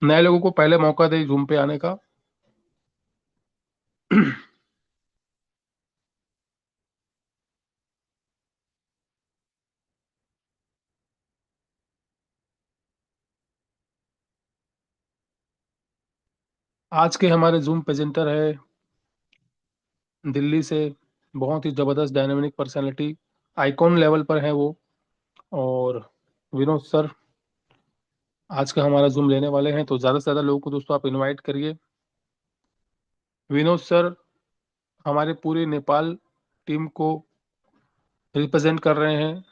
नए लोगों को पहले मौका दे जूम पे आने का। आज के हमारे जूम प्रेजेंटर है दिल्ली से, बहुत ही जबरदस्त डायनामिक पर्सनालिटी, आइकॉन लेवल पर है वो। और विनोद सर आज का हमारा जूम लेने वाले हैं, तो ज़्यादा से ज़्यादा लोगों को दोस्तों आप इनवाइट करिए। विनोद सर हमारे पूरी नेपाल टीम को रिप्रेजेंट कर रहे हैं,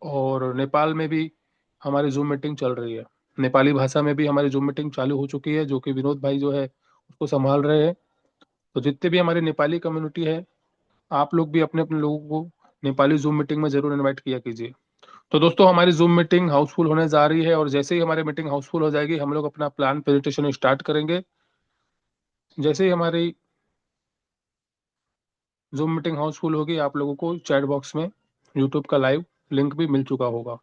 और नेपाल में भी हमारी जूम मीटिंग चल रही है। नेपाली भाषा में भी हमारी जूम मीटिंग चालू हो चुकी है, जो कि विनोद भाई जो है उसको संभाल रहे हैं। तो जितने भी हमारी नेपाली कम्युनिटी है, आप लोग भी अपने अपने लोगों को नेपाली जूम मीटिंग में जरूर इनवाइट किया कीजिए। तो दोस्तों हमारी जूम मीटिंग हाउसफुल होने जा रही है, और जैसे ही हमारी मीटिंग हाउसफुल हो जाएगी हम लोग अपना प्लान प्रेजेंटेशन स्टार्ट करेंगे। जैसे ही हमारी जूम मीटिंग हाउसफुल होगी, आप लोगों को चैट बॉक्स में यूट्यूब का लाइव लिंक भी मिल चुका होगा।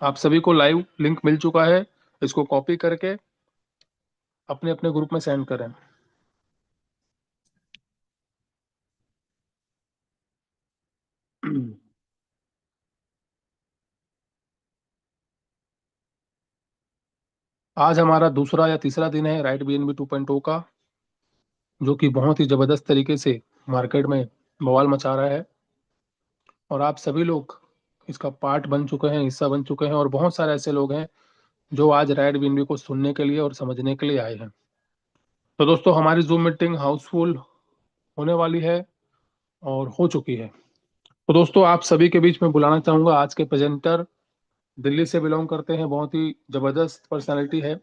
आप सभी को लाइव लिंक मिल चुका है, इसको कॉपी करके अपने अपने ग्रुप में सेंड करें। आज हमारा दूसरा या तीसरा दिन है राइट BNB 2.0 का, जो कि बहुत ही जबरदस्त तरीके से मार्केट में बवाल मचा रहा है। और आप सभी लोग इसका पार्ट बन चुके हैं, हिस्सा बन चुके हैं, और बहुत सारे ऐसे लोग हैं जो आज राइट BNB को सुनने के लिए और समझने के लिए आए हैं। तो दोस्तों हमारी जूम मीटिंग हाउसफुल होने वाली है और हो चुकी है। तो दोस्तों आप सभी के बीच में बुलाना चाहूंगा आज के प्रेजेंटर, दिल्ली से बिलोंग करते हैं, बहुत ही जबरदस्त पर्सनालिटी है,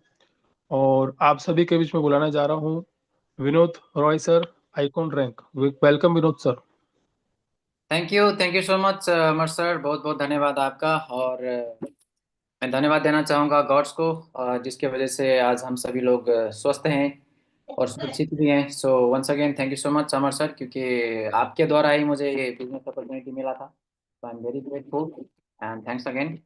और आप सभी के बीच में बुलाने जा रहा हूँ Vinod Roy sir, icon rank. Welcome Vinod sir. Thank you so much Amar sir. बहुत बहुत धन्यवाद आपका। और मैं धन्यवाद देना चाहूँगा गॉड्स को, जिसके वजह से आज हम सभी लोग स्वस्थ हैं और सुरक्षित भी हैं। So once again thank you so much Amar sir, क्योंकि आपके द्वारा ही मुझे ये बिजनेस अपॉर्चुनिटी मिला था। तो I am very grateful and thanks again.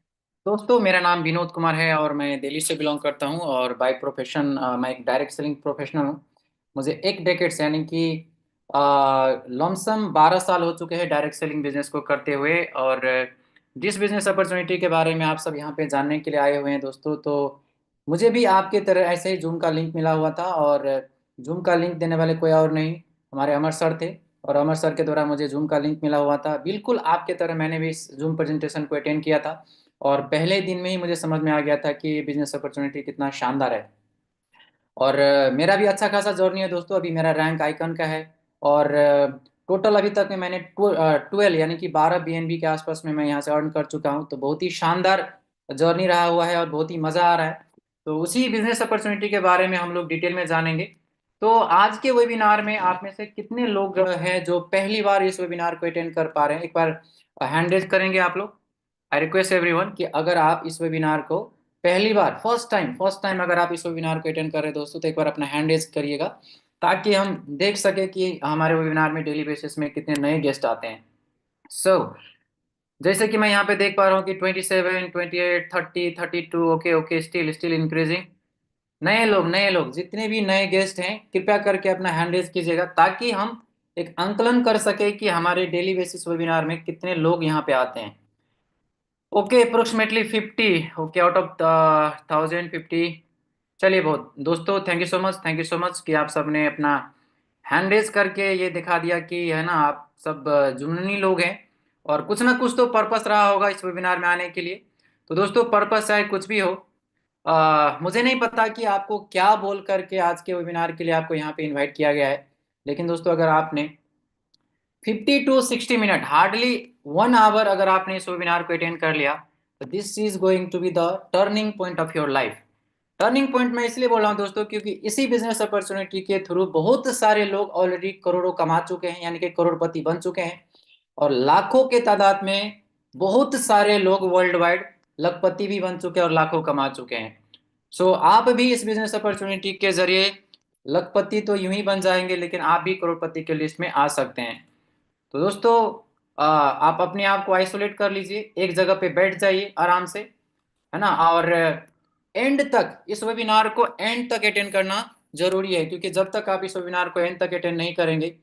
दोस्तों मेरा नाम विनोद कुमार है और मैं दिल्ली से बिलोंग करता हूँ, और बाय प्रोफेशन मैं एक डायरेक्ट सेलिंग प्रोफेशनल हूँ। मुझे एक डेकेड्स यानी कि लमसम 12 साल हो चुके हैं डायरेक्ट सेलिंग बिजनेस को करते हुए। और जिस बिजनेस अपॉर्चुनिटी के बारे में आप सब यहाँ पे जानने के लिए आए हुए हैं दोस्तों, तो मुझे भी आपके तरह ऐसे ही जूम का लिंक मिला हुआ था। और जूम का लिंक देने वाले कोई और नहीं, हमारे अमर सर थे। और अमर सर के द्वारा मुझे जूम का लिंक मिला हुआ था। बिल्कुल आपके तरह मैंने भी इस जूम प्रेजेंटेशन को अटेंड किया था, और पहले दिन में ही मुझे समझ में आ गया था कि ये बिजनेस अपॉर्चुनिटी कितना शानदार है। और मेरा भी अच्छा खासा जर्नी है दोस्तों। अभी मेरा रैंक आइकन का है, और टोटल अभी तक में मैंने 12 यानी कि 12 BNB के आसपास में मैं यहाँ से अर्न कर चुका हूँ। तो बहुत ही शानदार जर्नी रहा हुआ है और बहुत ही मज़ा आ रहा है। तो उसी बिजनेस अपॉर्चुनिटी के बारे में हम लोग डिटेल में जानेंगे। तो आज के वेबिनार में आप में से कितने लोग हैं जो पहली बार इस वेबिनार को अटेंड कर पा रहे हैं? एक बार हैंड रेज करेंगे आप लोग। आई रिक्वेस्ट एवरीवन कि अगर आप इस वेबिनार को पहली बार, फर्स्ट टाइम अगर आप इस वेबिनार को अटेंड कर रहे हैं दोस्तों, तो एक बार अपना हैंड रेज करिएगा, ताकि हम देख सके कि हमारे वेबिनार में डेली बेसिस में कितने नए गेस्ट आते हैं। सो जैसे कि मैं यहाँ पे देख पा रहा हूँ कि 27, 28, 30, 32। Okay okay, still still increasing. नए लोग जितने भी नए गेस्ट हैं, कृपया करके अपना हैंड रेज कीजिएगा, ताकि हम एक आंकलन कर सके कि हमारे डेली बेसिस वेबिनार में कितने लोग यहाँ पे आते हैं। Okay, approximately 50। Okay, out of 1050। चलिए, बहुत दोस्तों, थैंक यू सो मच कि आप सबने अपना हैंड रेज करके ये दिखा दिया कि है ना, आप सब जुनूनी लोग हैं, और कुछ ना कुछ तो पर्पस रहा होगा इस वेबिनार में आने के लिए। तो दोस्तों पर्पस चाहे कुछ भी हो, मुझे नहीं पता कि आपको क्या बोल करके आज के वेबिनार के लिए आपको यहाँ पे इनवाइट किया गया है। लेकिन दोस्तों अगर आपने 50 to 60 मिनट, हार्डली 1 आवर अगर आपने इस वेबिनार को अटेंड कर लिया, तो this is going to be the turning point of your life. Turning point मैं इसलिए बोल रहा हूँ दोस्तों, क्योंकि इसी बिजनेस अपॉर्चुनिटी के थ्रू बहुत सारे लोग ऑलरेडी करोड़ों कमा चुके हैं, यानी कि करोड़पति बन चुके हैं। और लाखों के तादाद में बहुत सारे लोग वर्ल्ड वाइड लखपति भी बन चुके हैं और लाखों कमा चुके हैं। सो आप भी इस बिजनेस अपॉर्चुनिटी के जरिए लखपति तो यूं ही बन जाएंगे, लेकिन आप भी करोड़पति के लिस्ट में आ सकते हैं। तो दोस्तों आप अपने आप को आइसोलेट कर लीजिए, एक जगह पे बैठ जाइए आराम से, है ना। और एंड तक, इस वेबिनार को एंड तक अटेंड करना जरूरी है, क्योंकि जब तक आप इस वेबिनार को एंड तक अटेंड नहीं करेंगे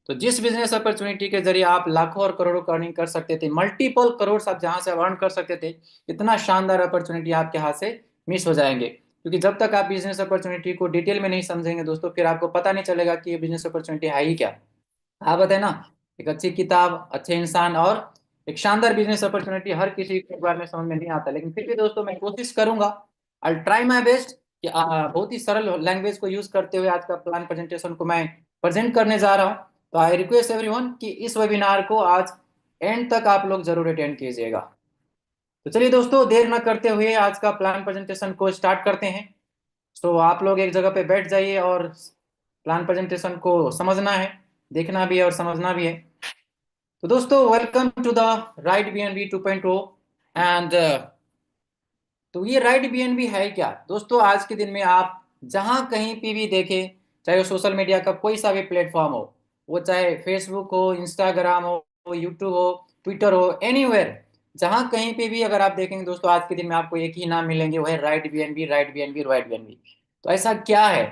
तो जिस बिजनेस अपॉर्चुनिटी के जरिए आप लाखों और करोड़ों का अर्निंग कर सकते थे, मल्टीपल करोड़ आप जहां से अर्न कर सकते थे, इतना शानदार अपॉर्चुनिटी आपके हाथ से मिस हो जाएंगे। क्योंकि जब तक आप बिजनेस अपॉर्चुनिटी को डिटेल में नहीं समझेंगे दोस्तों, फिर आपको पता नहीं चलेगा कि ये बिजनेस अपॉर्चुनिटी है ही क्या। कहावत है ना, एक अच्छी किताब, अच्छे इंसान और एक शानदार बिजनेस अपॉर्चुनिटी हर किसी को एक बार में समझ में नहीं आता, लेकिन फिर भी दोस्तों मैं कोशिश करूंगा, आई ट्राई माई बेस्ट कि बहुत ही सरल लैंग्वेज को यूज करते हुए आज का प्लान प्रेजेंटेशन को मैं प्रेजेंट करने जा रहा हूं। तो आई रिक्वेस्ट एवरीवन कि इस वेबिनार को आज एंड तक आप लोग जरूर अटेंड कीजिएगा। तो चलिए दोस्तों, देर न करते हुए आज का प्लान प्रेजेंटेशन को स्टार्ट करते हैं। तो आप लोग एक जगह पे बैठ जाइए और प्लान प्रेजेंटेशन को समझना है, देखना भी है और समझना भी है। तो दोस्तों, welcome to the right BNB 2.0। And तो ये राइट बीएनबी है क्या दोस्तों? आज के दिन में आप जहां कहीं पे भी देखें, चाहे वो सोशल मीडिया का कोई सा भी प्लेटफॉर्म हो, वो चाहे फेसबुक हो, इंस्टाग्राम हो, यूट्यूब हो, ट्विटर हो, एनीवेयर, जहां कहीं पे भी अगर आप देखेंगे दोस्तों, आज के दिन में आपको एक ही नाम मिलेंगे, वो है right BNB, right BNB, right BNB. तो ऐसा क्या है?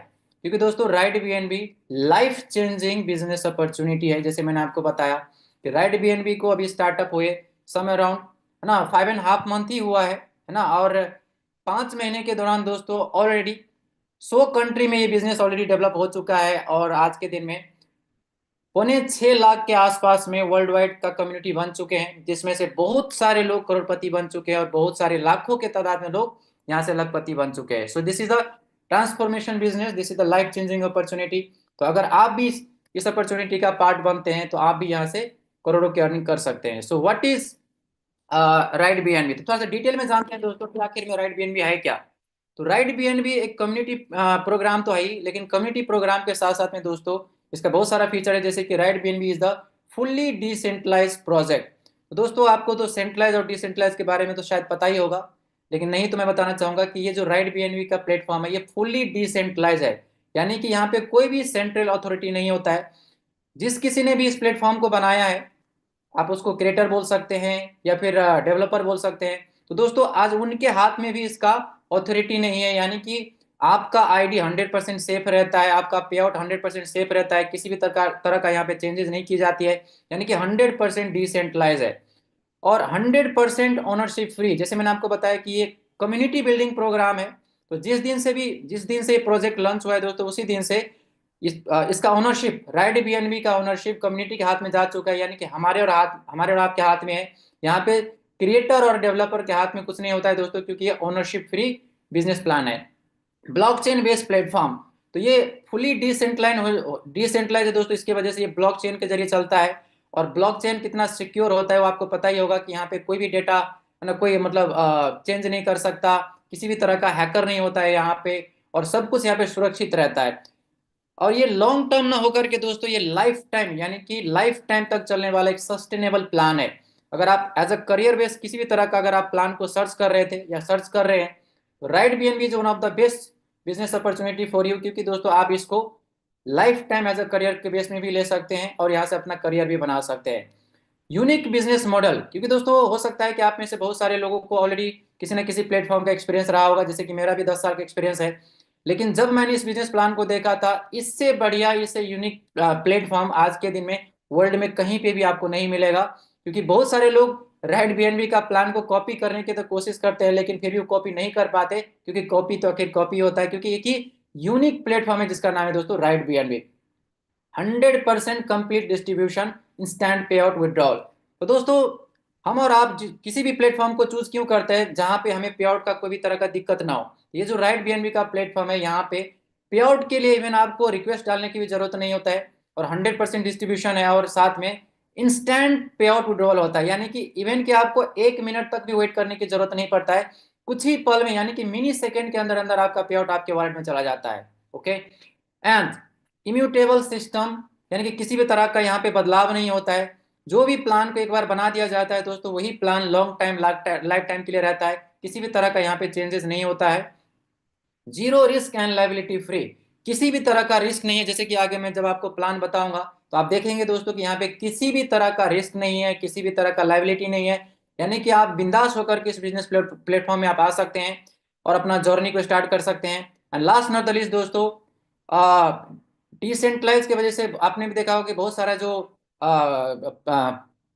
क्योंकि दोस्तों right BNB life changing business opportunity है। जैसे मैंने आपको बताया कि राइट बीएनबी को अभी स्टार्टअप हुए समय अराउंड, है ना, 5.5 मंथ ही हुआ है ना। और 5 महीने के दौरान दोस्तों ऑलरेडी 100 कंट्री में ये बिजनेस ऑलरेडी डेवलप हो चुका है। और आज के दिन में 6.25 लाख के आसपास में वर्ल्ड वाइड का कम्युनिटी बन चुके हैं, जिसमें से बहुत सारे लोग करोड़पति बन चुके हैं और बहुत सारे लाखों के तादाद में लोग यहाँ से लखपति बन चुके हैं। So this is the transformation business, this is the life changing opportunity. तो अगर आप भी इस अपॉर्चुनिटी का पार्ट बनते हैं तो आप भी यहाँ से करोड़ों की अर्निंग कर सकते हैं। So what is right BNB? तो थोड़ा सा डिटेल में जानते हैं दोस्तों कि आखिर में राइट बीएनबी है क्या। तो राइट बीएनबी एक कम्युनिटी प्रोग्राम तो है ही, लेकिन कम्युनिटी प्रोग्राम के साथ साथ में दोस्तों इसका बहुत सारा फीचर है। जैसे कि right BNB is the fully decentralize project. तो दोस्तों आपको तो सेंट्रलाइज और डिसेंट्रलाइज के बारे में तो शायद पता ही होगा, लेकिन नहीं तो मैं बताना चाहूंगा कि ये जो राइट बीएनबी का प्लेटफॉर्म है, ये फुल्ली डिसेंट्रलाइज है। यानी कि यहाँ पे कोई भी सेंट्रल अथॉरिटी नहीं होता है। जिस किसी ने भी इस प्लेटफॉर्म को बनाया है, आप उसको क्रिएटर बोल सकते हैं या फिर डेवलपर बोल सकते हैं। तो दोस्तों आज उनके हाथ में भी इसका ऑथोरिटी नहीं है, यानी कि आपका आईडी 100% सेफ रहता है, आपका पे आउट 100% सेफ रहता है, किसी भी तरह का यहाँ पे चेंजेस नहीं की जाती है। यानी कि 100% डिसेंट्रलाइज है और 100% ओनरशिप फ्री। जैसे मैंने आपको बताया कि ये कम्युनिटी बिल्डिंग प्रोग्राम है। तो जिस दिन से प्रोजेक्ट लॉन्च हुआ है दोस्तों, उसी दिन से इसका ओनरशिप, राइट बीएनबी का ओनरशिप कम्युनिटी के हाथ में जा चुका है। यानी कि हमारे और आपके हाथ में है। यहाँ पे क्रिएटर और डेवलपर के हाथ में कुछ नहीं होता है दोस्तों, क्योंकि ये ओनरशिप फ्री बिजनेस प्लान है। ब्लॉकचेन बेस्ड प्लेटफॉर्म, तो ये फुली डिसेंट्रलाइज है दोस्तों। इसकी वजह से ये ब्लॉकचेन के जरिए चलता है। और ब्लॉकचेन कितना सिक्योर होता है वो आपको पता ही होगा कि यहाँ पे कोई भी डेटा ना कोई मतलब चेंज नहीं कर सकता, किसी भी तरह का हैकर नहीं होता है यहाँ पे, और सब कुछ यहाँ पे सुरक्षित रहता है। और ये लॉन्ग टर्म ना होकर के दोस्तों ये लाइफ टाइम, यानी कि लाइफ टाइम तक चलने वाला एक सस्टेनेबल प्लान है। अगर आप एज अ करियर बेस किसी भी तरह का अगर आप प्लान को सर्च कर रहे थे या सर्च कर रहे हैं, तो right BNB is one of the best business opportunity for you. क्योंकि दोस्तों आप इसको life time as a career के बेस में भी ले सकते हैं और यहाँ से अपना करियर भी बना सकते हैं। यूनिक बिजनेस मॉडल, क्योंकि दोस्तों हो सकता है कि आप में से बहुत सारे लोगों को ऑलरेडी किसी न किसी प्लेटफॉर्म का एक्सपीरियंस रहा होगा, जैसे कि मेरा भी 10 साल का एक्सपीरियंस है। लेकिन जब मैंने इस बिजनेस प्लान को देखा था, इससे बढ़िया, इससे यूनिक प्लेटफॉर्म आज के दिन में वर्ल्ड में कहीं पे भी आपको नहीं मिलेगा। क्योंकि बहुत सारे लोग राइट बीएनबी का प्लान को कॉपी करने की तो कोशिश करते हैं, लेकिन फिर भी वो कॉपी नहीं कर पाते, क्योंकि कॉपी तो आखिर कॉपी होता है। क्योंकि एक ही यूनिक प्लेटफॉर्म है जिसका नाम है दोस्तों right BNB. 100% complete distribution, instant पे आउट, विड्रॉल। तो दोस्तों हम और आप किसी भी प्लेटफॉर्म को चूज क्यों करते हैं जहां पे हमें पे आउट का कोई भी तरह का दिक्कत ना हो। ये जो राइट बीएनबी का प्लेटफॉर्म है, यहाँ पे पे आउट के लिए इवन आपको रिक्वेस्ट डालने की भी जरूरत नहीं होता है, और 100% डिस्ट्रीब्यूशन है, और साथ में इंस्टेंट पे आउट विड्रॉल होता है। यानी कि इवन कि आपको 1 मिनट तक भी वेट करने की जरूरत नहीं पड़ता है, कुछ ही पल में, यानी कि मिनी सेकेंड के अंदर अंदर आपका पे आउट आपके वॉलेट में चला जाता है। ओके। एंड इम्यूटेबल सिस्टम, यानी कि किसी भी तरह का यहाँ पे बदलाव नहीं होता है। जो भी प्लान को एक बार बना दिया जाता है दोस्तों, वही plan long time life time के लिए रहता है, किसी भी तरह का यहाँ पे चेंजेस नहीं होता है। Zero risk and liability free, किसी भी तरह का रिस्क नहीं है। जैसे कि आगे मैं जब आपको प्लान बताऊंगा तो आप देखेंगे दोस्तों कि यहाँ पे किसी भी तरह का रिस्क नहीं है, किसी भी तरह का लाइबिलिटी नहीं है। यानी कि आप बिंदास होकर के इस बिजनेस प्लेटफॉर्म में आप आ सकते हैं। और अपना जर्नी को स्टार्ट कर सकते हैं। And last not the least दोस्तों, डिसेंट्रलाइज की वजह से आपने भी देखा होगा कि बहुत सारा जो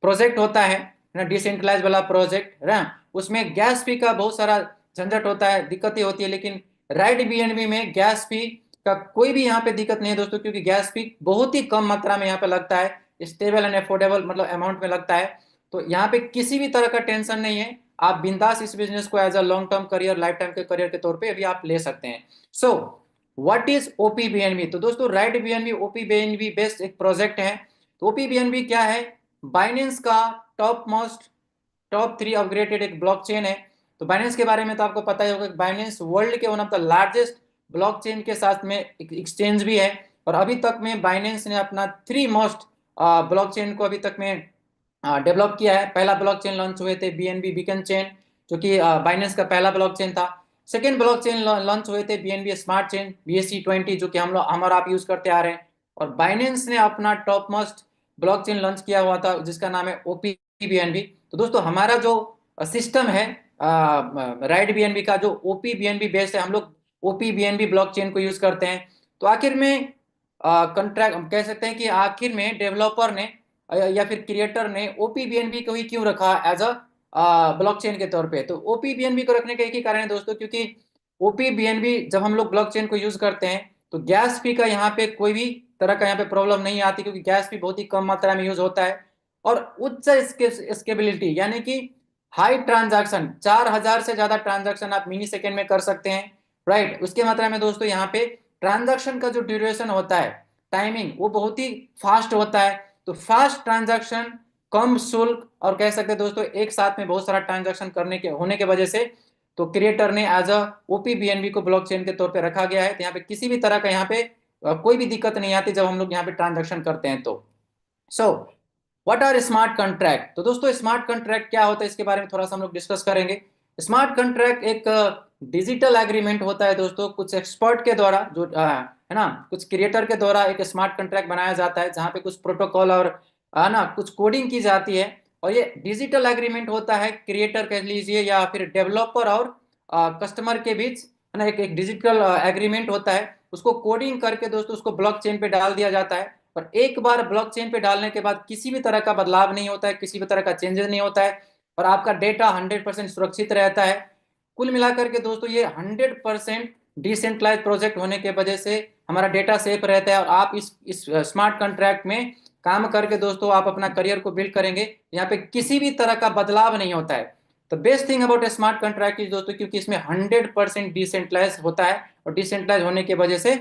प्रोजेक्ट होता है ना, डिसेंट्रलाइज वाला प्रोजेक्ट है ना, उसमें गैस फी का बहुत सारा झंझट होता है, दिक्कतें होती है। लेकिन राइट बीएनबी में गैस फी का कोई भी यहाँ पे दिक्कत नहीं है दोस्तों, क्योंकि गैस फी बहुत ही कम मात्रा में यहाँ पे लगता है, स्टेबल एंड अफोर्डेबल मतलब अमाउंट में लगता है। तो यहाँ पे किसी भी तरह का टेंशन नहीं है, आप बिंदास इस बिजनेस को as a long term career, life time के करियर के तौर पे अभी आप ले सकते हैं। So what is OP BNB? तो दोस्तों right BNB OP BNB based एक प्रोजेक्ट है। तो ओपी बीएनबी क्या है? बाइनेंस का टॉप 3 अपग्रेडेड एक ब्लॉकचेन है। तो बाइनेंस के बारे में तो आपको पता ही होगा, बाइनेंस वर्ल्ड के one of the largest blockchain के साथ में एक्सचेंज भी है। और अभी तक में बाइनेंस ने अपना 3 मोस्ट ब्लॉकचेन को अभी तक में डेवलप किया है। पहला ब्लॉकचेन लॉन्च हुए थे बीएनबी बीकन चेन, जो कि बाइनेंस का पहला ब्लॉकचेन था। सेकेंड ब्लॉकचेन लॉन्च हुए थे बीएनबी स्मार्ट चेन BSC20, जो कि हम और आप यूज करते आ रहे हैं। और बाइनेंस ने अपना टॉप मोस्ट ब्लॉकचेन लॉन्च किया हुआ था, जिसका नाम है ओपी बीएनबी। तो दोस्तों हमारा जो सिस्टम है राइट बीएनबी का, जो ओपी बीएनबी बेस्ड है, हम लोग ओपी बीएनबी ब्लॉकचेन को यूज करते हैं। तो आखिर में कॉन्ट्रैक्ट कह सकते हैं कि आखिर में डेवलपर ने या फिर क्रिएटर ने ओपी बीएनबी को ही क्यों रखा एज अ ब्लॉकचेन के तौर पे? तो ओपी बीएनबी को रखने का एक ही कारण है दोस्तों, क्योंकि ओपी बीएनबी जब हम लोग ब्लॉकचेन को यूज करते हैं तो गैस फी का यहाँ पे कोई भी तरह का यहाँ पे प्रॉब्लम नहीं आती, क्योंकि गैस फी बहुत ही कम मात्रा में यूज होता है। और उच्च स्केबिलिटी यानी कि हाई ट्रांजैक्शन, 4000 से ज्यादा ट्रांजैक्शन आप मिनी सेकेंड में कर सकते हैं, राइट। उसके मात्रा में दोस्तों यहाँ पे ट्रांजैक्शन का जो ड्यूरेशन होता है, टाइमिंग, वो बहुत ही फास्ट होता है। तो फास्ट ट्रांजैक्शन, कम शुल्क, और कह सकते हैं दोस्तों एक साथ में बहुत सारा ट्रांजैक्शन करने के होने के वजह से तो क्रिएटर ने एज अ ओपी बीएनबी को ब्लॉकचेन के तौर पे रखा गया है। तो यहाँ पे किसी भी तरह का यहाँ पे कोई भी दिक्कत नहीं आती जब हम लोग यहाँ पे ट्रांजैक्शन करते हैं। तो so what are smart contract? तो दोस्तों स्मार्ट कॉन्ट्रैक्ट क्या होता है, इसके बारे में थोड़ा सा हम लोग डिस्कस करेंगे। स्मार्ट कॉन्ट्रैक्ट एक डिजिटल एग्रीमेंट होता है दोस्तों, कुछ एक्सपर्ट के द्वारा, जो है ना, कुछ क्रिएटर के द्वारा एक स्मार्ट कॉन्ट्रैक्ट बनाया जाता है, जहाँ पे कुछ प्रोटोकॉल और है ना कुछ कोडिंग की जाती है। और ये डिजिटल एग्रीमेंट होता है, क्रिएटर कह लीजिए या फिर डेवलपर और कस्टमर के बीच, है ना, एक डिजिटल एग्रीमेंट होता है। उसको कोडिंग करके दोस्तों उसको ब्लॉकचेन पे डाल दिया जाता है। पर एक बार ब्लॉकचेन पे डालने के बाद किसी भी तरह का बदलाव नहीं होता है, किसी भी तरह का चेंजेस नहीं होता है, और आपका डेटा 100% सुरक्षित रहता है। कुल मिलाकर के दोस्तों ये 100% डिसेंट्रलाइज प्रोजेक्ट होने के वजह से हमारा डेटा सेफ रहता है। और आप इस स्मार्ट कॉन्ट्रैक्ट में काम करके दोस्तों आप अपना करियर को बिल्ड करेंगे, यहाँ पे किसी भी तरह का बदलाव नहीं होता है। तो best thing about smart contract is दोस्तों, क्योंकि इसमें 100% डिसेंट्रलाइज होता है, और डिसेंट्रलाइज होने की वजह से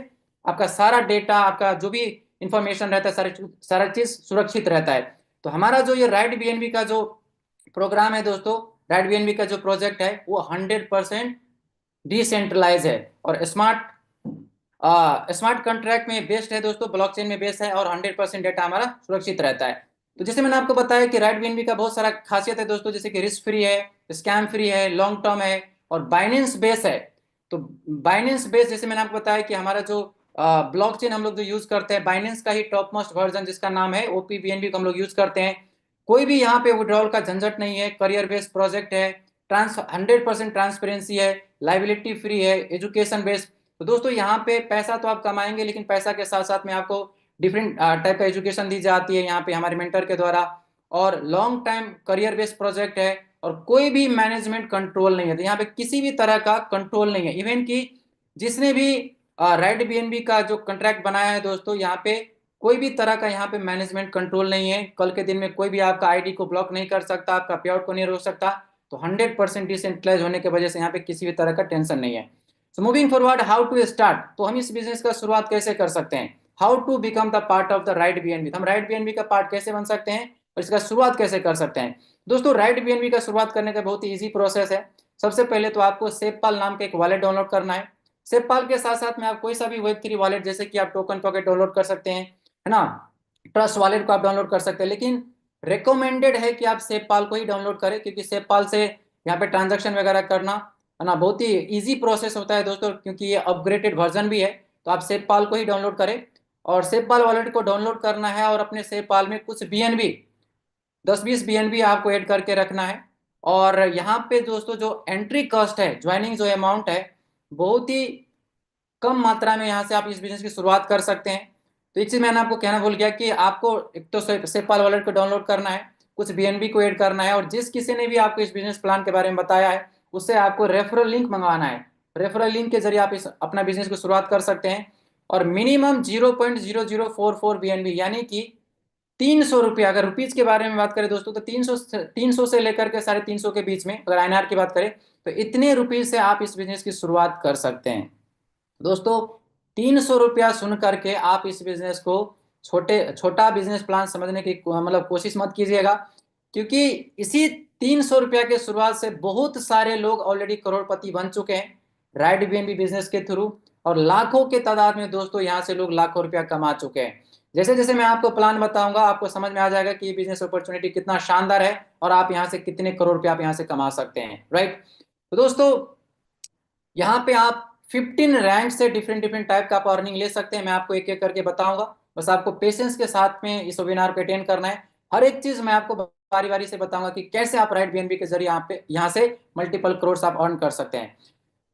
आपका सारा डेटा, आपका जो भी इंफॉर्मेशन रहता है, सारा चीज सुरक्षित रहता है। तो हमारा जो ये राइट बीएनबी का जो प्रोग्राम है दोस्तों, राइट बीएनबी का जो प्रोजेक्ट है वो 100% डिसेंट्रलाइज है, और स्मार्ट कॉन्ट्रैक्ट में बेस्ड है दोस्तों, ब्लॉकचेन में बेस्ड है, और 100% डेटा हमारा सुरक्षित रहता है। तो जैसे मैंने आपको बताया कि राइट बीएनबी का बहुत सारा खासियत है दोस्तों, जैसे कि रिस्क फ्री है, स्कैम फ्री है, लॉन्ग टर्म है, और बाइनेंस बेस है। तो बाइनेंस बेस, जैसे मैंने आपको बताया कि हमारा जो ब्लॉकचेन हम लोग जो यूज करते हैं, बाइनेंस का ही टॉप मोस्ट वर्जन जिसका नाम है ओपी बीएनबी को हम लोग यूज करते हैं। कोई भी यहाँ पे विड्रॉल का झंझट नहीं है, करियर बेस्ड प्रोजेक्ट है, 100% ट्रांसपेरेंसी है, लाइबिलिटी फ्री है, एजुकेशन बेस्ड। तो दोस्तों यहाँ पे पैसा तो आप कमाएंगे, लेकिन पैसा के साथ साथ में आपको डिफरेंट टाइप का एजुकेशन दी जाती है यहाँ पे हमारे मेंटर के द्वारा। और long time career based project है, और कोई भी मैनेजमेंट कंट्रोल नहीं है। तो यहाँ पे किसी भी तरह का कंट्रोल नहीं है। इवन कि जिसने भी राइट बीएनबी का जो कॉन्ट्रैक्ट बनाया है दोस्तों, यहाँ पे कोई भी तरह का यहाँ पे मैनेजमेंट कंट्रोल नहीं है। कल के दिन में कोई भी आपका आईडी को ब्लॉक नहीं कर सकता, आपका पे आउट को नहीं रोक सकता। तो 100% डिसेंट्रलाइज होने की वजह से यहाँ पे किसी भी तरह का टेंशन नहीं है। So moving forward, how to start? तो हम इस बिजनेस का शुरुआत कैसे कर सकते हैं? How to become the part of the right BNB? हम राइट बीएनबी का पार्ट कैसे बन सकते हैं और इसका शुरुआत कैसे कर सकते हैं? दोस्तों राइट बीएनबी का शुरुआत करने का बहुत ही ईजी प्रोसेस है। सबसे पहले तो आपको सेपपाल नाम का एक वॉलेट डाउनलोड करना है। सेपपाल के साथ साथ में आप कोई सा भी वेब3 वॉलेट, जैसे कि आप टोकन पॉकेट डाउनलोड कर सकते हैं, है ना, ट्रस्ट वॉलेट को आप डाउनलोड कर सकते हैं। लेकिन रिकमेंडेड है कि आप सेपपाल को ही डाउनलोड करें, क्योंकि सेपपाल से यहाँ पे ट्रांजैक्शन वगैरह करना, है ना, बहुत ही इजी प्रोसेस होता है दोस्तों, क्योंकि ये अपग्रेडेड वर्जन भी है। तो आप सेपपाल को ही डाउनलोड करें, और सेपपाल वॉलेट को डाउनलोड करना है, और अपने सेपपाल में कुछ बीएनबी 10-20 बीएनबी आपको ऐड करके रखना है। और यहाँ पे दोस्तों जो एंट्री कॉस्ट है, ज्वाइनिंग जो अमाउंट है, बहुत ही कम मात्रा में यहाँ से आप इस बिजनेस की शुरुआत कर सकते हैं। तो एक चीज मैंने आपको कहना भूल गया कि आपको एक तो सेपाल वॉलेट को डाउनलोड करना है, कुछ बीएनबी को ऐड करना है, और जिस किसी ने भी आपको इस बिजनेस प्लान के बारे में बताया है उससे आपको रेफरल लिंक मंगवाना है। रेफरल लिंक के जरिए आप इस अपना बिजनेस को शुरुआत कर सकते हैं। और मिनिमम 0.0044 बीएनबी, यानी कि 300 रुपया, अगर रुपीज के बारे में बात करें दोस्तों तो 300 से लेकर के 350 के बीच में, अगर आईएनआर की बात करें तो इतने रुपीज से आप इस बिजनेस की शुरुआत कर सकते हैं। दोस्तों 300 रुपया सुन करके आप इस बिजनेस को छोटा बिजनेस प्लान समझने की मतलब कोशिश मत कीजिएगा, क्योंकि इसी 300 रुपया के शुरुआत से बहुत सारे लोग ऑलरेडी करोड़पति बन चुके हैं राइड बीएनबी बिजनेस के थ्रू, और लाखों के तादाद में दोस्तों यहाँ से लोग लाखों रुपया कमा चुके हैं। जैसे जैसे मैं आपको प्लान बताऊंगा आपको समझ में आ जाएगा कि ये बिजनेस अपॉर्चुनिटी कितना शानदार है और आप यहाँ से कितने करोड़ रुपया आप यहाँ से कमा सकते हैं, राइट। तो दोस्तों यहाँ पे आप 15 रैंक से डिफरेंट डिफरेंट टाइप का आप अर्निंग ले सकते हैं। मैं आपको एक एक करके बताऊंगा, बस आपको पेशेंस के साथ में इस वेबिनार को अटेंड करना है। हर एक चीज मैं आपको बारी बारी से बताऊंगा कि कैसे आप राइट बीएनबी के जरिए यहाँ से मल्टीपल करोड़ आप अर्न कर सकते हैं।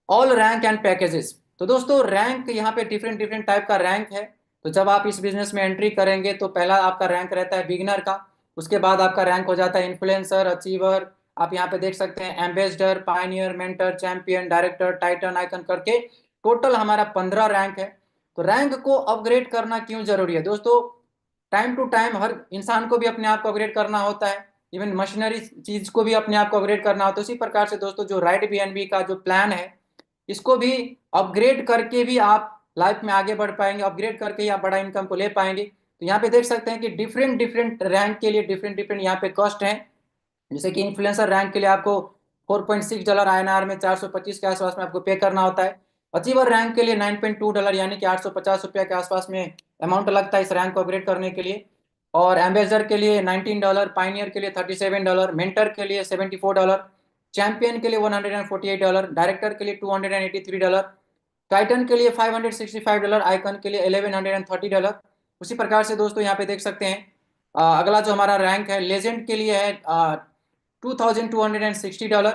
All rank and packages. तो दोस्तों रैंक यहाँ पे डिफरेंट डिफरेंट टाइप का रैंक है। तो जब आप इस बिजनेस में एंट्री करेंगे तो पहला आपका रैंक रहता है बिगिनर का, उसके बाद आपका रैंक हो जाता है इन्फ्लुएंसर, अचीवर, आप यहाँ पे देख सकते हैं ambassador, Pioneer, mentor, champion, director, Titan, icon करके टोटल हमारा 15 रैंक है। तो रैंक को अपग्रेड करना क्यों जरूरी है दोस्तों? टाइम टू टाइम हर इंसान को भी अपने आप को अपग्रेड करना होता है, इवन मशीनरी चीज को भी अपने आप को अपग्रेड करना होता है। उसी प्रकार से दोस्तों जो राइट बीएनबी का जो प्लान है इसको भी अपग्रेड करके भी आप लाइफ में आगे बढ़ पाएंगे, अपग्रेड करके ही आप बड़ा इनकम को ले पाएंगे। तो यहाँ पे देख सकते हैं कि डिफरेंट डिफरेंट रैंक के लिए डिफरेंट डिफरेंट यहाँ पे कॉस्ट है। जैसे कि इन्फ्लुएंसर रैंक के लिए आपको $4.6 आईएनआर में 425 के आसपास में आपको पे करना होता है। अचीवर रैंक के लिए $9.2 यानी कि 850 रुपया के आसपास में अमाउंट लगता है इस रैंक को अपग्रेड करने के लिए। और एम्बेसडर के लिए $19, पाइनियर के लिए $37, मेंटर के लिए $74, चैंपियन के लिए $148, डायरेक्टर के लिए $283, टाइटन के लिए $565, आइकन के लिए $1130। उसी प्रकार से दोस्तों यहाँ पे देख सकते हैं अगला जो हमारा रैंक है लेजेंड के लिए है $2260,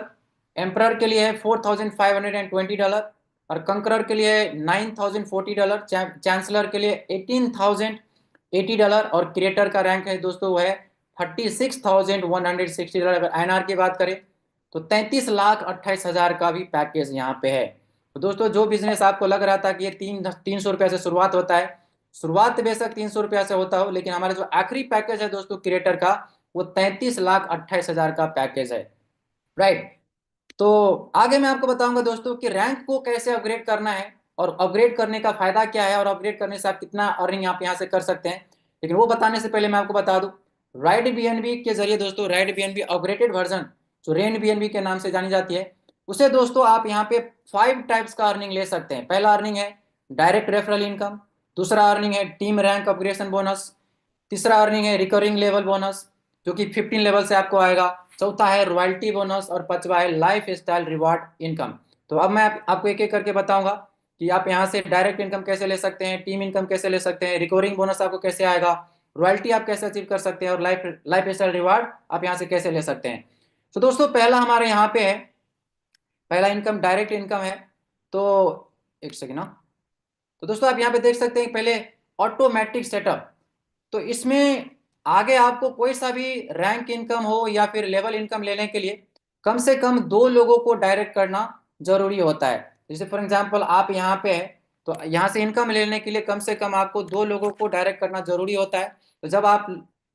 एम्प्रर के लिए है $4520, और कंकरर के लिए है $9040, चांसलर के लिए $18,080, और क्रिएटर का रैंक है दोस्तों वो है $36,160। अगर आईएनआर की बात करें तो 33,28,000 का भी पैकेज यहाँ पे है। तो दोस्तों जो बिजनेस आपको लग रहा था कि ये 300 रुपया से शुरुआत होता है, शुरुआत बेशक 300 रुपया से होता हो, लेकिन हमारा जो आखिरी पैकेज है दोस्तों क्रिएटर का वो 33,28,000 का पैकेज है, राइट। तो आगे मैं आपको बताऊंगा दोस्तों कि रैंक को कैसे अपग्रेड करना है और अपग्रेड करने का फायदा क्या है और अपग्रेड करने से आप कितना अर्निंग आप यहाँ से कर सकते हैं। लेकिन वो बताने से पहले मैं आपको बता दूं राइड बीएनबी के जरिए दोस्तों राइड बीएनबी अपग्रेडेड वर्जन जो रेन बीएनबी के नाम से जानी जाती है उसे दोस्तों आप यहाँ पे 5 टाइप्स का अर्निंग ले सकते हैं। पहला अर्निंग है डायरेक्ट रेफरल इनकम, दूसरा अर्निंग है टीम रैंक अपग्रेडेशन बोनस, तीसरा अर्निंग है रिकरिंग लेवल बोनस जो कि 15 लेवल से आपको आएगा, चौथा है रॉयल्टी बोनस, और पांचवा है लाइफ स्टाइल रिवार्ड इनकम। तो अब मैं आपको एक एक करके बताऊंगा कि आप यहाँ से डायरेक्ट इनकम कैसे ले सकते हैं, टीम इनकम कैसे ले सकते हैं, रिकरिंग बोनस आपको कैसे आएगा, रॉयल्टी आप कैसे अचीव कर सकते हैं, और लाइफ लाइफ स्टाइल रिवार्ड आप यहाँ से कैसे ले सकते हैं। तो दोस्तों पहला हमारे यहाँ पे है, पहला इनकम डायरेक्ट इनकम है। तो एक सेकेंड ना। तो दोस्तों आप यहाँ पे देख सकते हैं पहले ऑटोमेटिक सेटअप। तो इसमें आगे आपको कोई सा भी रैंक इनकम हो या फिर लेवल इनकम लेने के लिए कम से कम 2 लोगों को डायरेक्ट करना जरूरी होता है। जैसे फॉर एग्जांपल आप यहाँ पे है तो यहाँ से इनकम लेने के लिए कम से कम आपको 2 लोगों को डायरेक्ट करना जरूरी होता है। तो जब आप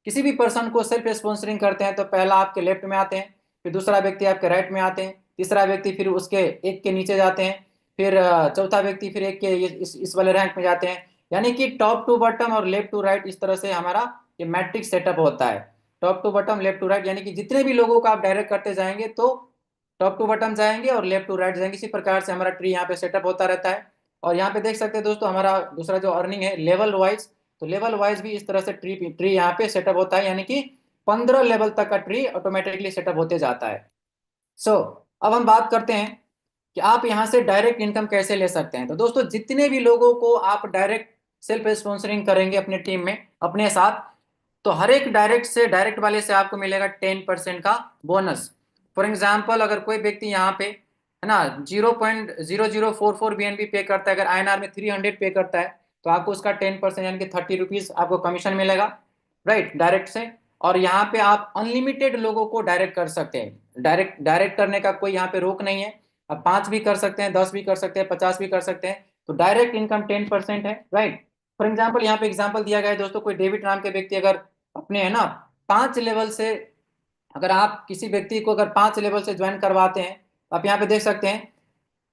किसी भी पर्सन को सेल्फ स्पॉन्सरिंग करते हैं तो पहला आपके लेफ्ट में आते हैं, फिर दूसरा व्यक्ति आपके राइट में आते हैं, तीसरा व्यक्ति फिर उसके एक के नीचे जाते हैं, फिर चौथा व्यक्ति फिर एक के इस वाले रैंक में जाते हैं। यानी कि टॉप टू बॉटम और लेफ्ट टू राइट इस तरह से हमारा ये मैट्रिक्स सेटअप होता है। Top to bottom left to right यानी कि जितने भी लोगों को आप डायरेक्ट करते जाएंगे तो टॉप टू बॉटम जाएंगे और लेफ्ट टू राइट जाएंगे। इसी प्रकार से हमारा ट्री यहाँ पे सेटअप होता रहता है। और यहाँ पे देख सकते हैं दोस्तों हमारा दूसरा जो अर्निंग है लेवल वाइज, तो लेवल वाइज भी इस तरह से ट्री यहाँ पे सेटअप होता है, यानी कि 15 लेवल तक का ट्री ऑटोमेटिकली सेटअप होते जाता है। सो अब हम बात करते हैं कि आप यहाँ से डायरेक्ट इनकम कैसे ले सकते हैं। तो दोस्तों जितने भी लोगों को आप डायरेक्ट सेल्फ स्पॉन्सरिंग करेंगे अपने टीम में अपने साथ, तो हर एक डायरेक्ट वाले से आपको मिलेगा 10% का बोनस। फॉर एग्जाम्पल अगर कोई व्यक्ति यहाँ पे है ना 0.0044 BNB पे करता है, अगर INR में 300 पे करता है, तो आपको उसका 10% यानी कि 30 रुपीज आपको कमीशन मिलेगा, राइट, डायरेक्ट से। और यहाँ पे आप अनलिमिटेड लोगों को डायरेक्ट कर सकते हैं, डायरेक्ट डायरेक्ट करने का कोई यहाँ पे रोक नहीं है। आप 5 भी कर सकते हैं, 10 भी कर सकते हैं, 50 भी कर सकते हैं, तो डायरेक्ट इनकम 10% है, राइट। फॉर एग्जाम्पल यहाँ पे एग्जाम्पल दिया गया है दोस्तों, कोई डेविड नाम के व्यक्ति अगर अपने है ना 5 लेवल से, अगर आप किसी व्यक्ति को अगर 5 लेवल से ज्वाइन करवाते हैं, तो आप यहाँ पे देख सकते हैं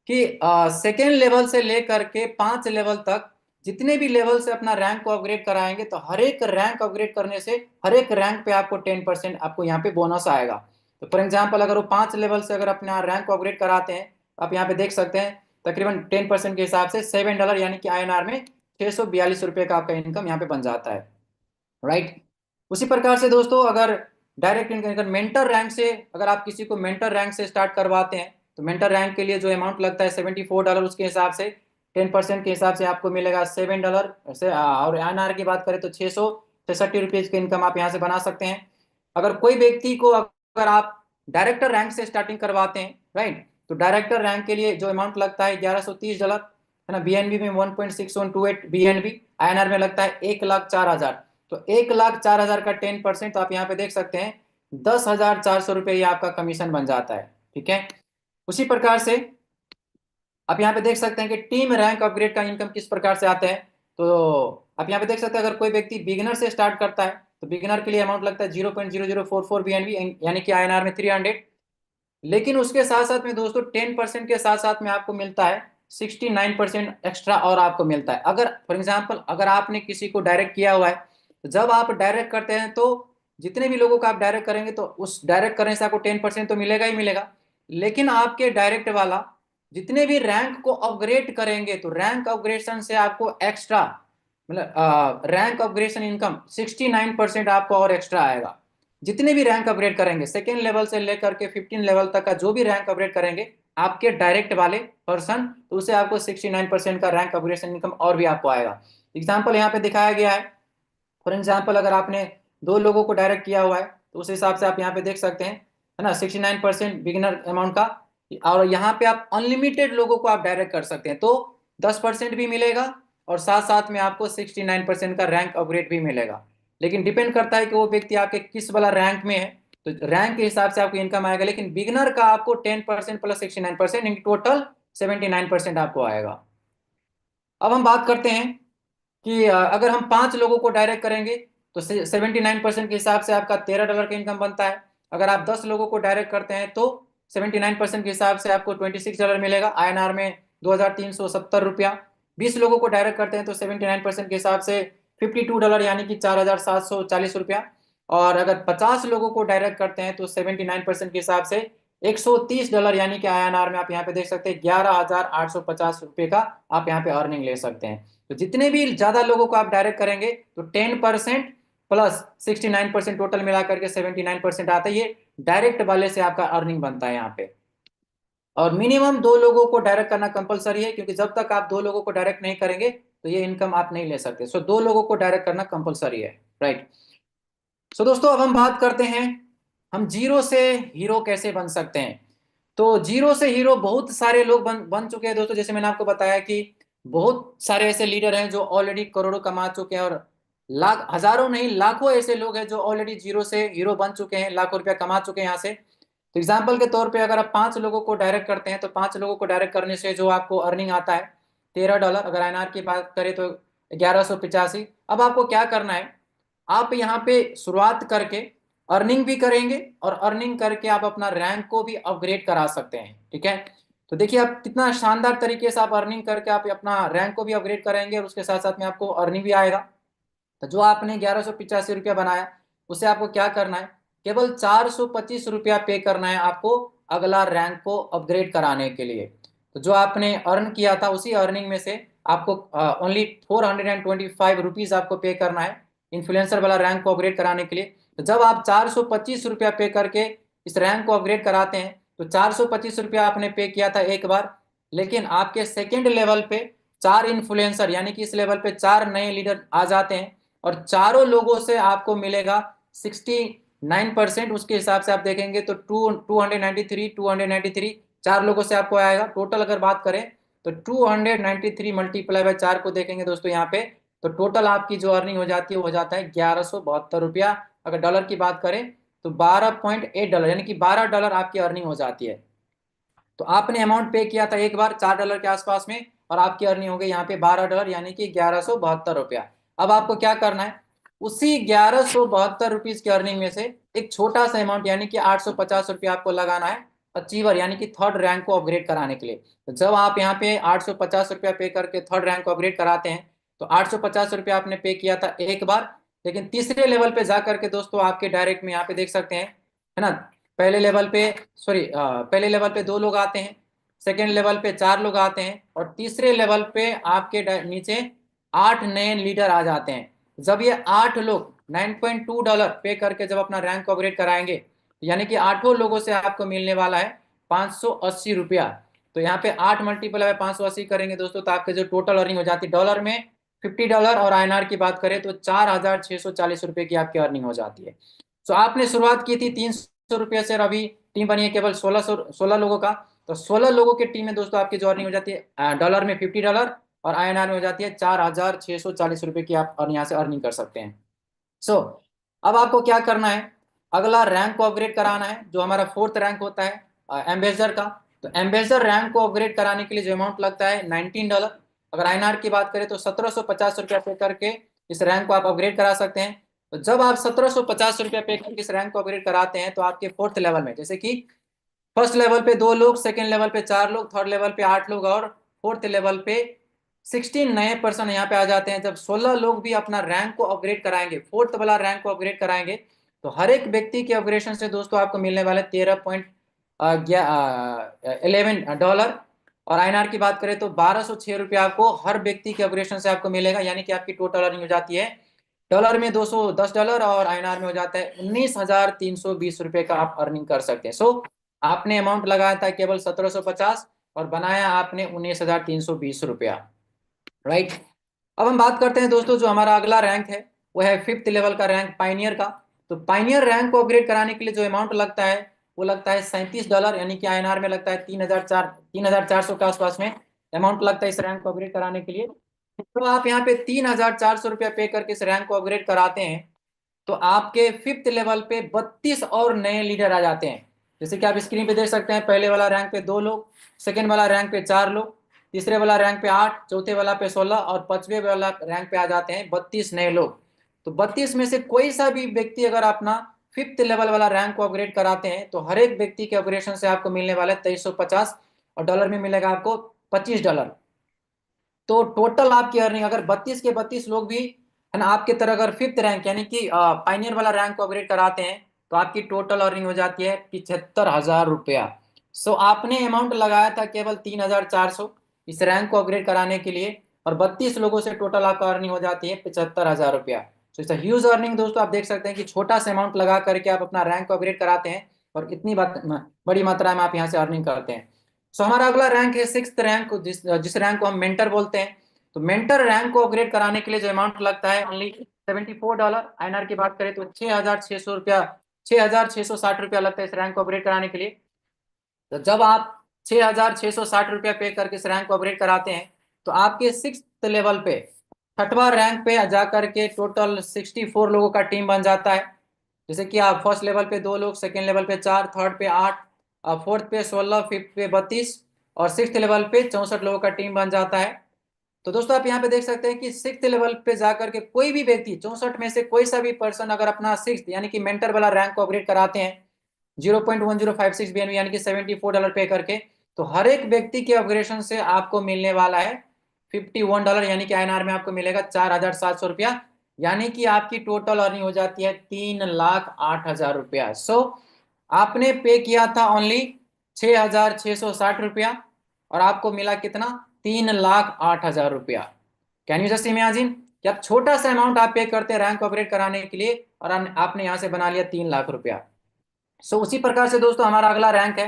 कि सेकेंड लेवल से लेकर के 5 लेवल तक जितने भी लेवल से अपना रैंक को अपग्रेड कराएंगे, तो हर एक रैंक अपग्रेड करने से हर एक रैंक पे आपको 10% आपको यहाँ पे बोनस आएगा। तो फॉर एग्जाम्पल अगर वो 5 लेवल से अगर अपना रैंक को अपग्रेड कराते हैं, आप यहाँ पे देख सकते हैं तकरीबन 10% के हिसाब से $7 यानी कि INR में ₹642 का आपका इनकम यहाँ पे बन जाता है, राइट। उसी प्रकार से दोस्तों अगर डायरेक्ट इनकम, अगर मेंटर रैंक से अगर आप किसी को मेंटर रैंक से स्टार्ट करवाते हैं, तो मेंटर रैंक के लिए जो अमाउंट लगता है $74, उसके हिसाब से 10% के हिसाब से आपको मिलेगा $7 से। और INR की बात करें तो 666 रुपीज की इनकम आप यहाँ से बना सकते हैं। अगर कोई व्यक्ति को अगर आप डायरेक्टर रैंक से स्टार्टिंग करवाते हैं, राइट, तो डायरेक्टर रैंक के लिए जो अमाउंट लगता है $1130 है ना, BNB में 1.6128 BNB, INR में लगता है 1,04,000। तो 1,04,000 का 10%, तो आप यहाँ पे देख सकते हैं 10,400 रुपये ये आपका कमीशन बन जाता है, ठीक है। उसी प्रकार से आप यहाँ पे देख सकते हैं कि टीम रैंक अपग्रेड का इनकम किस प्रकार से आता है। तो आप यहाँ पे देख सकते हैं अगर कोई व्यक्ति बिगिनर से स्टार्ट करता है, तो बिगिनर के लिए अमाउंट लगता है 0.0044 BNB यानी कि INR में 300। लेकिन उसके साथ साथ में दोस्तों 10% के साथ साथ में आपको मिलता है 69% एक्स्ट्रा और आपको मिलता है। अगर फॉर एग्जाम्पल अगर आपने किसी को डायरेक्ट किया हुआ है, तो जब आप डायरेक्ट करते हैं तो जितने भी लोगों को आप डायरेक्ट करेंगे, तो उस डायरेक्ट करने से आपको 10% तो मिलेगा ही मिलेगा। लेकिन आपके डायरेक्ट वाला जितने भी रैंक को अपग्रेड करेंगे, तो रैंक अपग्रेडेशन से आपको एक्स्ट्रा मतलब रैंक अपग्रेडेशन इनकम 69% आपको और एक्स्ट्रा आएगा। जितने भी रैंक अपग्रेड करेंगे सेकेंड लेवल से लेकर के 15 लेवल तक का जो भी रैंक अपग्रेड करेंगे आपके डायरेक्ट वाले पर्सन, तो उसे आपको 69% का रैंक अपग्रेडेशन इनकम और भी आपको आएगा। एग्जाम्पल यहाँ पे दिखाया गया है। फॉर एग्जाम्पल अगर आपने 2 लोगों को डायरेक्ट किया हुआ है, तो उस हिसाब से आप यहाँ पे देख सकते हैं है ना 69% बिगिनर अमाउंट का। और यहाँ पे आप अनलिमिटेड लोगों को आप डायरेक्ट कर सकते हैं, तो 10% भी मिलेगा और साथ साथ में आपको 69% का रैंक अपग्रेड भी मिलेगा। लेकिन डिपेंड करता है कि वो व्यक्ति आपके किस वाला रैंक में है, तो रैंक के हिसाब से आपको इनकम आएगा। लेकिन बिगिनर का आपको 10% प्लस 69% टोटल 79% आपको आएगा। अब हम बात करते हैं कि अगर हम 5 लोगों को डायरेक्ट करेंगे, तो 79% के हिसाब से आपका $13 का इनकम बनता है। अगर आप 10 लोगों को डायरेक्ट करते हैं, तो 79% के हिसाब से आपको $26 मिलेगा, INR में 2,370 रुपया। 20 लोगों को डायरेक्ट करते हैं तो 79% के हिसाब से $52 यानी कि 4,740 रुपया। और अगर 50 लोगों को डायरेक्ट करते हैं तो 79% के हिसाब से $130 यानी कि INR में आप यहाँ पे देख सकते हैं 11,850 रुपये का आप यहाँ पे अर्निंग ले सकते हैं। तो जितने भी ज्यादा लोगों को आप डायरेक्ट करेंगे, तो 10% प्लस 69% टोटल मिला करके 79% आता है। ये डायरेक्ट वाले से आपका अर्निंग बनता है यहाँ पे। और मिनिमम 2 लोगों को डायरेक्ट करना कंपलसरी है, क्योंकि जब तक आप 2 लोगों को डायरेक्ट नहीं करेंगे तो ये इनकम आप नहीं ले सकते। सो 2 लोगों को डायरेक्ट करना कंपलसरी है, राइट। सो दोस्तों अब हम बात करते हैं हम जीरो से हीरो कैसे बन सकते हैं। तो जीरो से हीरो बहुत सारे लोग बन चुके हैं दोस्तों। जैसे मैंने आपको बताया कि बहुत सारे ऐसे लीडर हैं जो ऑलरेडी करोड़ों कमा चुके हैं, और लाख हजारों नहीं लाखों ऐसे लोग हैं जो ऑलरेडी जीरो से हीरो बन चुके हैं, लाखों रुपया कमा चुके हैं यहाँ से। तो एग्जाम्पल के तौर पे अगर आप 5 लोगों को डायरेक्ट करते हैं, तो 5 लोगों को डायरेक्ट करने से जो आपको अर्निंग आता है $13। अगर INR की बात करें तो 1185। अब आपको क्या करना है, आप यहाँ पे शुरुआत करके अर्निंग भी करेंगे, और अर्निंग करके आप अपना रैंक को भी अपग्रेड करा सकते हैं, ठीक है। तो देखिए आप कितना शानदार तरीके से आप अर्निंग करके आप अपना रैंक को भी अपग्रेड करेंगे, और उसके साथ साथ में आपको अर्निंग भी आएगा। तो जो आपने 1185 रुपया बनाया, उसे आपको क्या करना है, केवल 425 रुपया पे करना है आपको अगला रैंक को अपग्रेड कराने के लिए। तो जो आपने अर्न किया था उसी अर्निंग में से आपको ओनली 425 रुपीज आपको पे करना है इन्फ्लुएंसर वाला रैंक को अपग्रेड कराने के लिए। तो जब आप 425 रुपया पे करके इस रैंक को अपग्रेड कराते हैं, तो 425 रुपया आपने पे किया था एक बार, लेकिन आपके सेकेंड लेवल पे 4 इन्फ्लुएंसर यानी कि इस लेवल पे 4 नए लीडर आ जाते हैं, और चारों लोगों से आपको मिलेगा 9%, उसके हिसाब से आप देखेंगे तो 293 चार लोगों से आपको आएगा। टोटल अगर बात करें तो 293 मल्टीप्लाई बाय 4 को देखेंगे दोस्तों यहाँ पे, तो टोटल आपकी जो अर्निंग हो जाती है वो हो जाता है 1172 रुपया। अगर डॉलर की बात करें तो 12.8 डॉलर, यानी कि $12 आपकी अर्निंग हो जाती है। तो आपने अमाउंट पे किया था एक बार $4 के आसपास में, और आपकी अर्निंग हो गई यहाँ पे $12, यानी कि 1172 रुपया। अब आपको क्या करना है, उसी 1172 रुपीज की अर्निंग में से एक छोटा सा अमाउंट यानी कि 850 रुपया आपको लगाना है अचीवर यानी कि थर्ड रैंक को अपग्रेड कराने के लिए। तो जब आप यहाँ पे 850 रुपया पे करके थर्ड रैंक को अपग्रेड कराते हैं, तो 850 रुपया आपने पे किया था एक बार, लेकिन तीसरे लेवल पे जा करके दोस्तों आपके डायरेक्ट में यहाँ पे देख सकते हैं, है ना, पहले लेवल पे, सॉरी, पहले लेवल पे 2 लोग आते हैं, सेकेंड लेवल पे 4 लोग आते हैं, और तीसरे लेवल पे आपके नीचे 8 नए लीडर आ जाते हैं। जब ये 8 लोग $9.2 पे करके जब अपना रैंक को अपग्रेड कराएंगे, यानी कि 8 लोगों से आपको मिलने वाला है 580 रुपया। तो यहाँ पे 8 मल्टीप्लाई 580 करेंगे दोस्तों, तो आपके जो टोटल अर्निंग हो जाती है डॉलर में $50, और INR की बात करें तो 4640 रुपये की आपकी अर्निंग हो जाती है। सो आपने शुरुआत की थी 300 रुपये से, और अभी टीम बनी है केवल 16 लोगों का। तो 16 लोगों की टीम में दोस्तों आपकी जो अर्निंग हो जाती है डॉलर में $50, और INR में हो जाती है 4640 रुपये की आप यहाँ से अर्निंग कर सकते हैं। सो अब आपको क्या करना है, अगला रैंक को अपग्रेड कराना है, जो हमारा फोर्थ रैंक होता है एम्बेसडर का। तो एम्बेसडर रैंक को अपग्रेड कराने के लिए जो अमाउंट लगता है $19। अगर INR की बात करें तो 1750 रुपया पे करके इस रैंक को आप अपग्रेड करा सकते हैं। तो जब आप 1750 रुपया पे करके इस रैंक को अपग्रेड कराते हैं, तो आपके फोर्थ लेवल में, जैसे कि फर्स्ट लेवल पे 2 लोग, सेकेंड लेवल पे 4 लोग, थर्ड लेवल पे 8 लोग, और फोर्थ लेवल पे 16 नए पर्सन यहाँ पे आ जाते हैं। जब 16 लोग भी अपना रैंक को अपग्रेड कराएंगे, फोर्थ वाला रैंक को अपग्रेड कराएंगे, तो हर एक व्यक्ति के अपग्रेडेशन से दोस्तों आपको मिलने वाले 13.11 डॉलर, और INR की बात करें तो 1206 रुपया आपको हर व्यक्ति के अपग्रेडेशन से आपको मिलेगा, यानी कि आपकी टोटल अर्निंग हो जाती है डॉलर में $210, और INR में हो जाता है 19,320 रुपये का आप अर्निंग कर सकते हैं। सो आपने अमाउंट लगाया था केवल 1750, और बनाया आपने 19,320 रुपया, राइट। अब हम बात करते हैं दोस्तों, जो हमारा अगला रैंक है वो है फिफ्थ लेवल का रैंक, पाइनियर का। तो पाइनियर रैंक को अपग्रेड कराने के लिए जो अमाउंट लगता है वो लगता है $37, यानी कि INR में लगता है 3,400 के आसपास में अमाउंट लगता है इस रैंक को अपग्रेड कराने के लिए। तो आप यहाँ पे 3,400 रुपया पे करके इस रैंक को अपग्रेड कराते हैं, तो आपके फिफ्थ लेवल पे 32 और नए लीडर आ जाते हैं। जैसे कि आप स्क्रीन पे देख सकते हैं, पहले वाला रैंक पे 2 लोग, सेकेंड वाला रैंक पे 4 लोग, तीसरे वाला रैंक पे 8, चौथे वाला पे 16, और पांचवे वाला रैंक पे आ जाते हैं 32 नए लोग। तो 32 में से कोई सा भी व्यक्ति अगर अपना फिफ्थ लेवल वाला रैंक को अपग्रेड कराते हैं, तो हर एक व्यक्ति के अपग्रेडेशन से आपको मिलने वाला है 2350, और डॉलर में मिलेगा आपको $25। तो टोटल आपकी अर्निंग अगर 32 के 32 लोग भी, है ना, आपके तरह अगर फिफ्थ रैंक यानी कि पाइनियर वाला रैंक को अपग्रेड कराते हैं, तो आपकी टोटल अर्निंग हो जाती है 75,000 रुपया। सो आपने अमाउंट लगाया था केवल 3,400 इस रैंक को अपग्रेड कराने के लिए, और 32 लोगों से टोटल आपका अर्निंग हो जाती है 75,000 रुपया। तो इट्स ह्यूज अर्निंग दोस्तों। आप देख सकते हैं कि छोटा सा अमाउंट लगा करके आप अपना रैंक को अपग्रेड कराते हैं, और इतनी बड़ी मात्रा में आप यहाँ से अर्निंग करते हैं। सो हमारा अगला रैंक है सिक्स्थ रैंक, जिस रैंक को हम मेंटर बोलते हैं। तो मेंटर रैंक को अपग्रेड कराने के लिए जो अमाउंट लगता है ओनली $74। INR की बात करें तो 6,600 रुपया, 6,660 रुपया लगता है इस रैंक को अपग्रेड कराने के लिए। तो जब आप 6,660 रुपया पे करके इस रैंक को अपग्रेड कराते हैं, तो आपके सिक्स लेवल पे, छठवां रैंक पे जाकर के टोटल 64 लोगों का टीम बन जाता है। जैसे कि आप फर्स्ट लेवल पे 2 लोग, सेकेंड लेवल पे 4, थर्ड पे 8, फोर्थ पे 16, फिफ्थ पे 32, और सिक्स लेवल पे 64 लोगों का टीम बन जाता है। तो दोस्तों आप यहाँ पे देख सकते हैं कि सिक्स लेवल पे जाकर के कोई भी व्यक्ति 64 में से कोई सा भी पर्सन अगर अपना सिक्स यानी कि मेंटर वाला रैंक को अपग्रेड कराते हैं 0.1056 BNB यानी कि $74 पे करके, तो हर एक व्यक्ति के अपग्रेडेशन से आपको मिलने वाला है $51, यानी कि INR में आपको मिलेगा 4,700 रुपया, यानी कि आपकी टोटल अर्निंग हो जाती है 3,08,000 रुपया। सो आपने पे किया था ओनली 6,660 रुपया, और आपको मिला कितना, 3,08,000 रुपया। कैन यू जस्ट इमेजिन कि आप छोटा सा अमाउंट आप पे करते हैं रैंक अपग्रेड कराने के लिए, और आपने यहाँ से बना लिया 3,00,000 रुपया। सो उसी प्रकार से दोस्तों हमारा अगला रैंक है,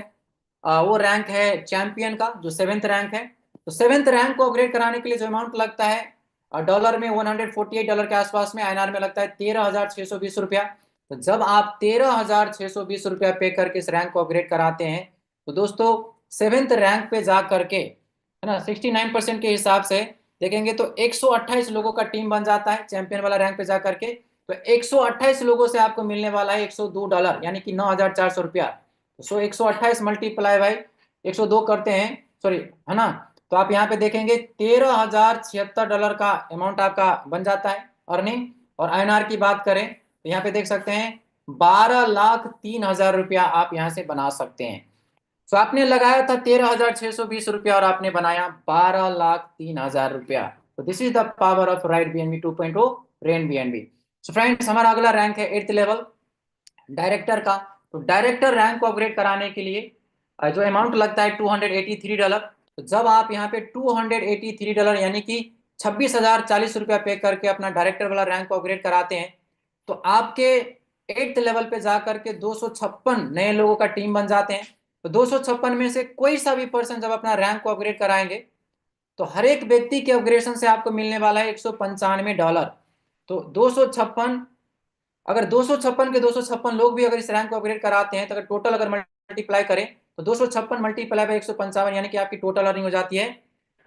वो रैंक है चैंपियन का, जो सेवेंथ रैंक है। तो सेवेंथ रैंक को अपग्रेड कराने के लिए जो अमाउंट लगता है डॉलर में $148 के आसपास में, INR में लगता है 13,620 रुपया। तो जब आप 13,620 रुपया पे करके इस रैंक को अपग्रेड कराते हैं, तो दोस्तों 7th रैंक पे जा करके, है ना, 69% के हिसाब से देखेंगे तो 128 लोगों का टीम बन जाता है चैंपियन वाला रैंक पे जा करके। तो 128 लोगों से आपको मिलने वाला है $102, यानी कि 9,400 रुपया। सो 128 मल्टीप्लाई बाई 102 करते हैं, सॉरी, है ना। तो आप यहाँ पे देखेंगे $13,076 का अमाउंट आपका बन जाता है अर्निंग। और आईएनआर की बात करें तो यहाँ पे देख सकते हैं 12,03,000 रुपया आप यहाँ से बना सकते हैं। सो आपने लगाया था 13,620 रुपया और आपने बनाया 12,03,000 रुपया। तो this is the power of right BNB 2.0 rain BNB. So friends, हमारा अगला रैंक है 8th लेवल डायरेक्टर का। तो डायरेक्टर रैंक को अपग्रेड कराने के लिए जो अमाउंट लगता है $283। तो जब आप यहाँ पे $283 यानी कि 26,040 रुपया पे करके अपना डायरेक्टर वाला रैंक को अपग्रेड कराते हैं, तो आपके 8th लेवल पे जाकर के 256 नए लोगों का टीम बन जाते हैं। तो 256 में से कोई सा भी पर्सन जब अपना रैंक को अपग्रेड कराएंगे, तो हर एक व्यक्ति के अपग्रेडेशन से आपको मिलने वाला है $195। तो 256, अगर 256 के 256 लोग भी अगर इस रैंक को अपग्रेड कराते हैं, तो अगर टोटल अगर मल्टीप्लाई करें तो 256 मल्टीप्लाई बाई 155, यानी कि आपकी टोटल अर्निंग हो जाती है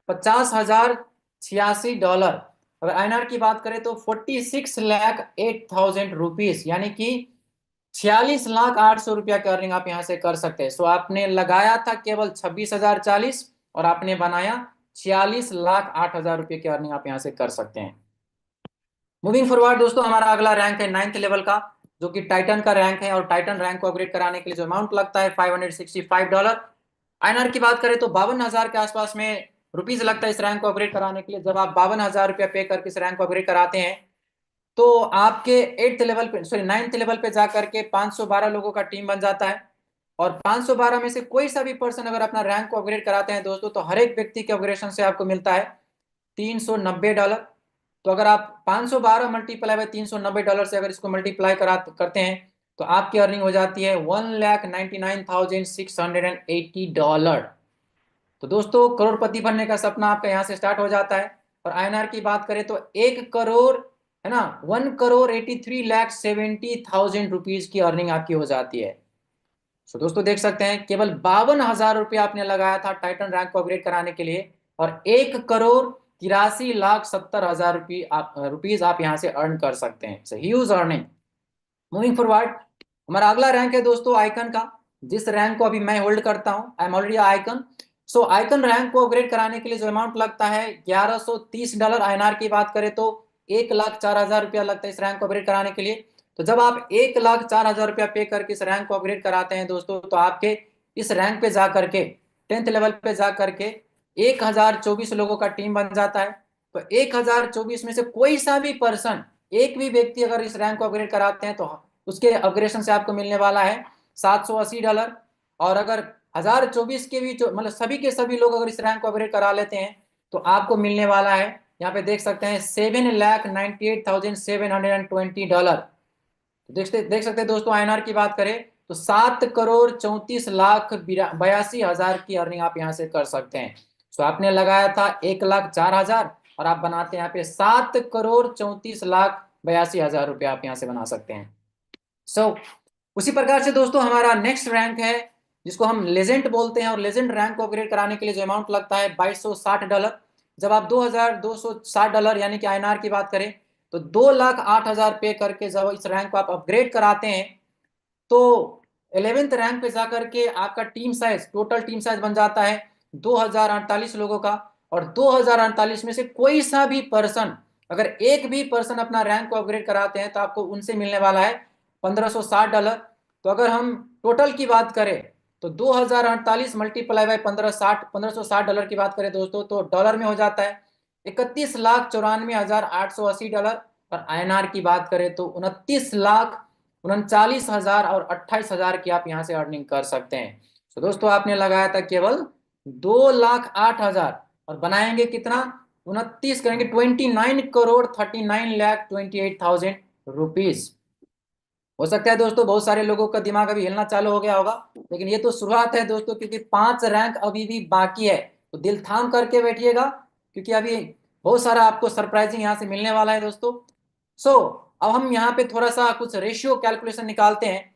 $50,086। अगर आईएनआर की बात करें तो 46,08,000 रुपीज, यानी कि 46,08,000 की अर्निंग आप यहाँ से कर सकते हैं। सो आपने लगाया था केवल 26,040 और आपने बनाया 46,08,000 रुपये की अर्निंग आप यहाँ से कर सकते हैं। मूविंग फॉरवर्ड दोस्तों, हमारा अगला रैंक है 9th लेवल का, जो कि टाइटन का रैंक है। और टाइटन रैंक को अपग्रेड कराने के लिए जो अमाउंट लगता है $565। आईएनआर की बात करें तो 52,000 के आसपास में रुपीज लगता है इस रैंक को अपग्रेड कराने के लिए। जब आप 52,000 रुपया पे करके इस रैंक को अपग्रेड कराते हैं, तो आपके 8th लेवल पे, सॉरी 9th लेवल पे जाकर के 512 लोगों का टीम बन जाता है। और 512 में से कोई सा भी पर्सन अगर अपना रैंक को अपग्रेड कराते हैं दोस्तों, तो हर एक व्यक्ति के अपग्रेडेशन से आपको मिलता है $390। तो अगर आप 512 मल्टीप्लाई बाई $390 से अगर इसको मल्टीप्लाई करते हैं, तो आपकी अर्निंग हो जाती है $1,99,680। तो दोस्तों करोड़पति बनने का सपना आपका यहाँ से स्टार्ट हो जाता है। और आईएनआर की बात करें तो 1 करोड़, है ना, 1,83,70,000 रुपीज की अर्निंग आपकी हो जाती है। सो दोस्तों देख सकते हैं केवल 52,000 रुपया आपने लगाया था टाइटन रैंक को अपग्रेड कराने के लिए, और 1,83,70,000 रुपीज आप यहाँ से अर्न कर सकते हैं। Huge earning. मूविंग फॉरवर्ड, हमारा अगला रैंक है दोस्तों आइकन का, जिस रैंक को अभी मैं होल्ड करता हूं। I am already icon. So icon rank को अपग्रेड कराने के लिए जो अमाउंट लगता है $1,130। आईएनआर की बात करें तो 1,04,000 रुपया लगता है इस रैंक को अपग्रेड कराने के लिए। तो जब आप 1,04,000 रुपया पे करके इस रैंक को अपग्रेड कराते हैं दोस्तों, तो आपके इस रैंक पे जा करके 10th लेवल पे जा करके 1,024 लोगों का टीम बन जाता है। तो 1,024 में से कोई सा भी पर्सन, एक भी व्यक्ति अगर इस रैंक को अपग्रेड कराते हैं, तो उसके अपग्रेडेशन से आपको मिलने वाला है $780। और अगर 1,024 के भी जो मतलब सभी के सभी लोग अगर इस रैंक को अपग्रेड करा लेते हैं, तो आपको मिलने वाला है, यहाँ पे देख सकते हैं, $7,98,720। तो देख सकते हैं दोस्तों, आईएनआर की बात करें तो 7,34,82,000 की अर्निंग आप यहाँ से कर सकते हैं। सो आपने लगाया था 1,04,000 और आप बनाते हैं यहाँ पे 7,34,82,000 रुपया आप यहाँ से बना सकते हैं। सो उसी प्रकार से दोस्तों हमारा नेक्स्ट रैंक है, जिसको हम लेजेंड बोलते हैं। और लेजेंड रैंक को अपग्रेड कराने के लिए जो अमाउंट लगता है $2,260। जब आप $2,260 यानी कि आईएनआर की बात करें तो 2,08,000 पे करके जब इस रैंक को आप अपग्रेड कराते हैं, तो 11th रैंक पे जाकर के आपका team size, total team size बन जाता है 2,048 लोगों का। और 2,048 में से कोई सा भी पर्सन, अगर एक भी पर्सन अपना रैंक को अपग्रेड कराते हैं, तो आपको उनसे मिलने वाला है $1,560। तो अगर हम टोटल की बात करें तो 2,048 मल्टीप्लाई बाई 1,560 की बात करें दोस्तों, तो डॉलर में हो जाता है $31,94,880। और आईएनआर की बात करें तो 29,39,000 और 28,000 की आप यहाँ से अर्निंग कर सकते हैं। तो दोस्तों आपने लगाया था केवल 2,08,000 और बनाएंगे कितना, 29 करेंगे 29,39,28,000 रुपीज। हो सकता है दोस्तों बहुत सारे लोगों का दिमाग अभी हिलना चालू हो गया होगा, लेकिन ये तो शुरुआत है दोस्तों, क्योंकि 5 रैंक अभी भी बाकी है। तो दिल थाम करके बैठिएगा, क्योंकि अभी बहुत सारा आपको सरप्राइजिंग यहाँ से मिलने वाला है दोस्तों। सो अब हम यहाँ पे थोड़ा सा कुछ रेशियो कैलकुलेशन निकालते हैं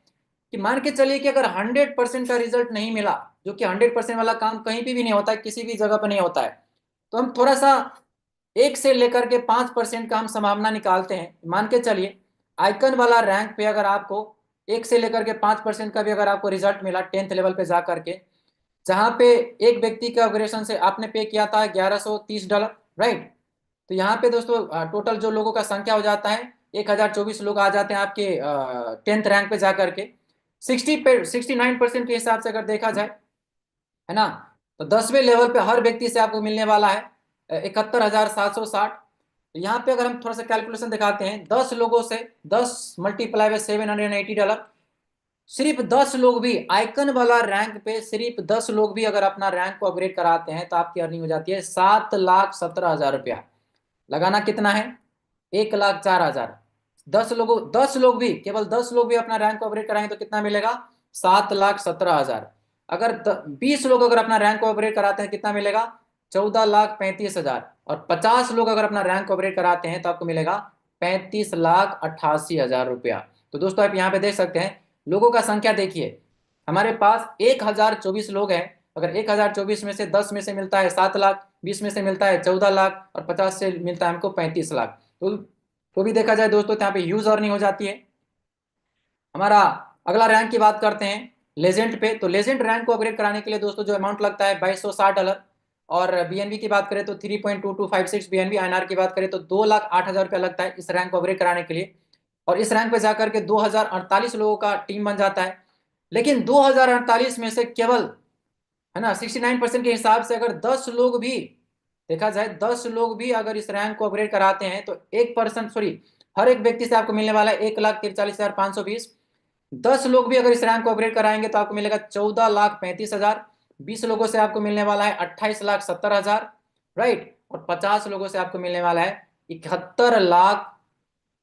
कि मान के चलिए कि अगर 100% का रिजल्ट नहीं मिला, जो कि 100% वाला काम कहीं पे भी नहीं होता है, किसी भी जगह पर नहीं होता है, तो हम थोड़ा सा 1 से लेकर के 5% का हम संभावना निकालते हैं। मान के चलिए आइकन वाला रैंक पे अगर आपको 1 से लेकर के 5% का भी अगर आपको रिजल्ट मिला 10th लेवल पे जा करके, जहां पे एक व्यक्ति के ऑपरेशन से आपने पे किया था $1130, राइट। तो यहाँ पे दोस्तों टोटल जो लोगों का संख्या हो जाता है 1024 लोग आ जाते हैं आपके 10th रैंक पे जा करके। 69% के हिसाब से अगर देखा जाए, है ना, तो 10वें लेवल पे हर व्यक्ति से आपको मिलने वाला है 71,760। तो यहाँ पे अगर हम थोड़ा सा कैलकुलेशन दिखाते हैं, 10 लोगों से 10 मल्टीप्लाई बाय $780, सिर्फ 10 लोग भी आइकन वाला रैंक पे, सिर्फ 10 लोग भी अगर अपना रैंक को अपग्रेड कराते हैं तो आपकी अर्निंग हो जाती है 7,17,000 रुपया। लगाना कितना है? 1,04,000। 10 लोग भी, केवल 10 लोग भी अपना रैंक को अपग्रेड कराएंगे तो कितना मिलेगा? 7,17,000। अगर 20 लोग अगर अपना रैंक को अपग्रेड कराते हैं कितना मिलेगा? 14,35,000। और 50 लोग अगर अपना रैंक को अपग्रेड कराते हैं तो आपको मिलेगा 35,88,000 रुपया। तो दोस्तों आप यहाँ पे देख सकते हैं लोगों का संख्या देखिए, हमारे पास 1,024 लोग हैं। अगर 1,024 में से 10 में से मिलता है 7 लाख, 20 में से मिलता है 14 लाख, और 50 से मिलता है हमको 35 लाख, तो भी देखा जाए दोस्तों तो यहाँ पे ह्यूज अर्निंग हो जाती है। हमारा अगला रैंक की बात करते हैं लेजेंड पे। तो लेजेंड रैंक को अपग्रेड कराने के लिए दोस्तों जो अमाउंट लगता है $2260। और बीएनबी की बात करें तो 3.2256 बीएनबी। आईएनआर की बात करें तो 2,08,000 रुपया लगता है इस रैंक को अपग्रेड कराने के लिए। और इस रैंक पे जाकर के 2048 लोगों का टीम बन जाता है। लेकिन 2048 में से केवल, है ना, 69% के हिसाब से अगर 10 लोग भी, देखा जाए 10 लोग भी अगर इस रैंक को अपग्रेड कराते हैं तो 1% सॉरी, हर एक व्यक्ति से आपको मिलने वाला है 1,43,520। 10 लोग भी अगर इस रैंक को अपग्रेड कराएंगे तो आपको मिलेगा 14,35,000। 20 लोगों से आपको मिलने वाला है 28,70,000, राइट। और 50 लोगों से आपको मिलने वाला है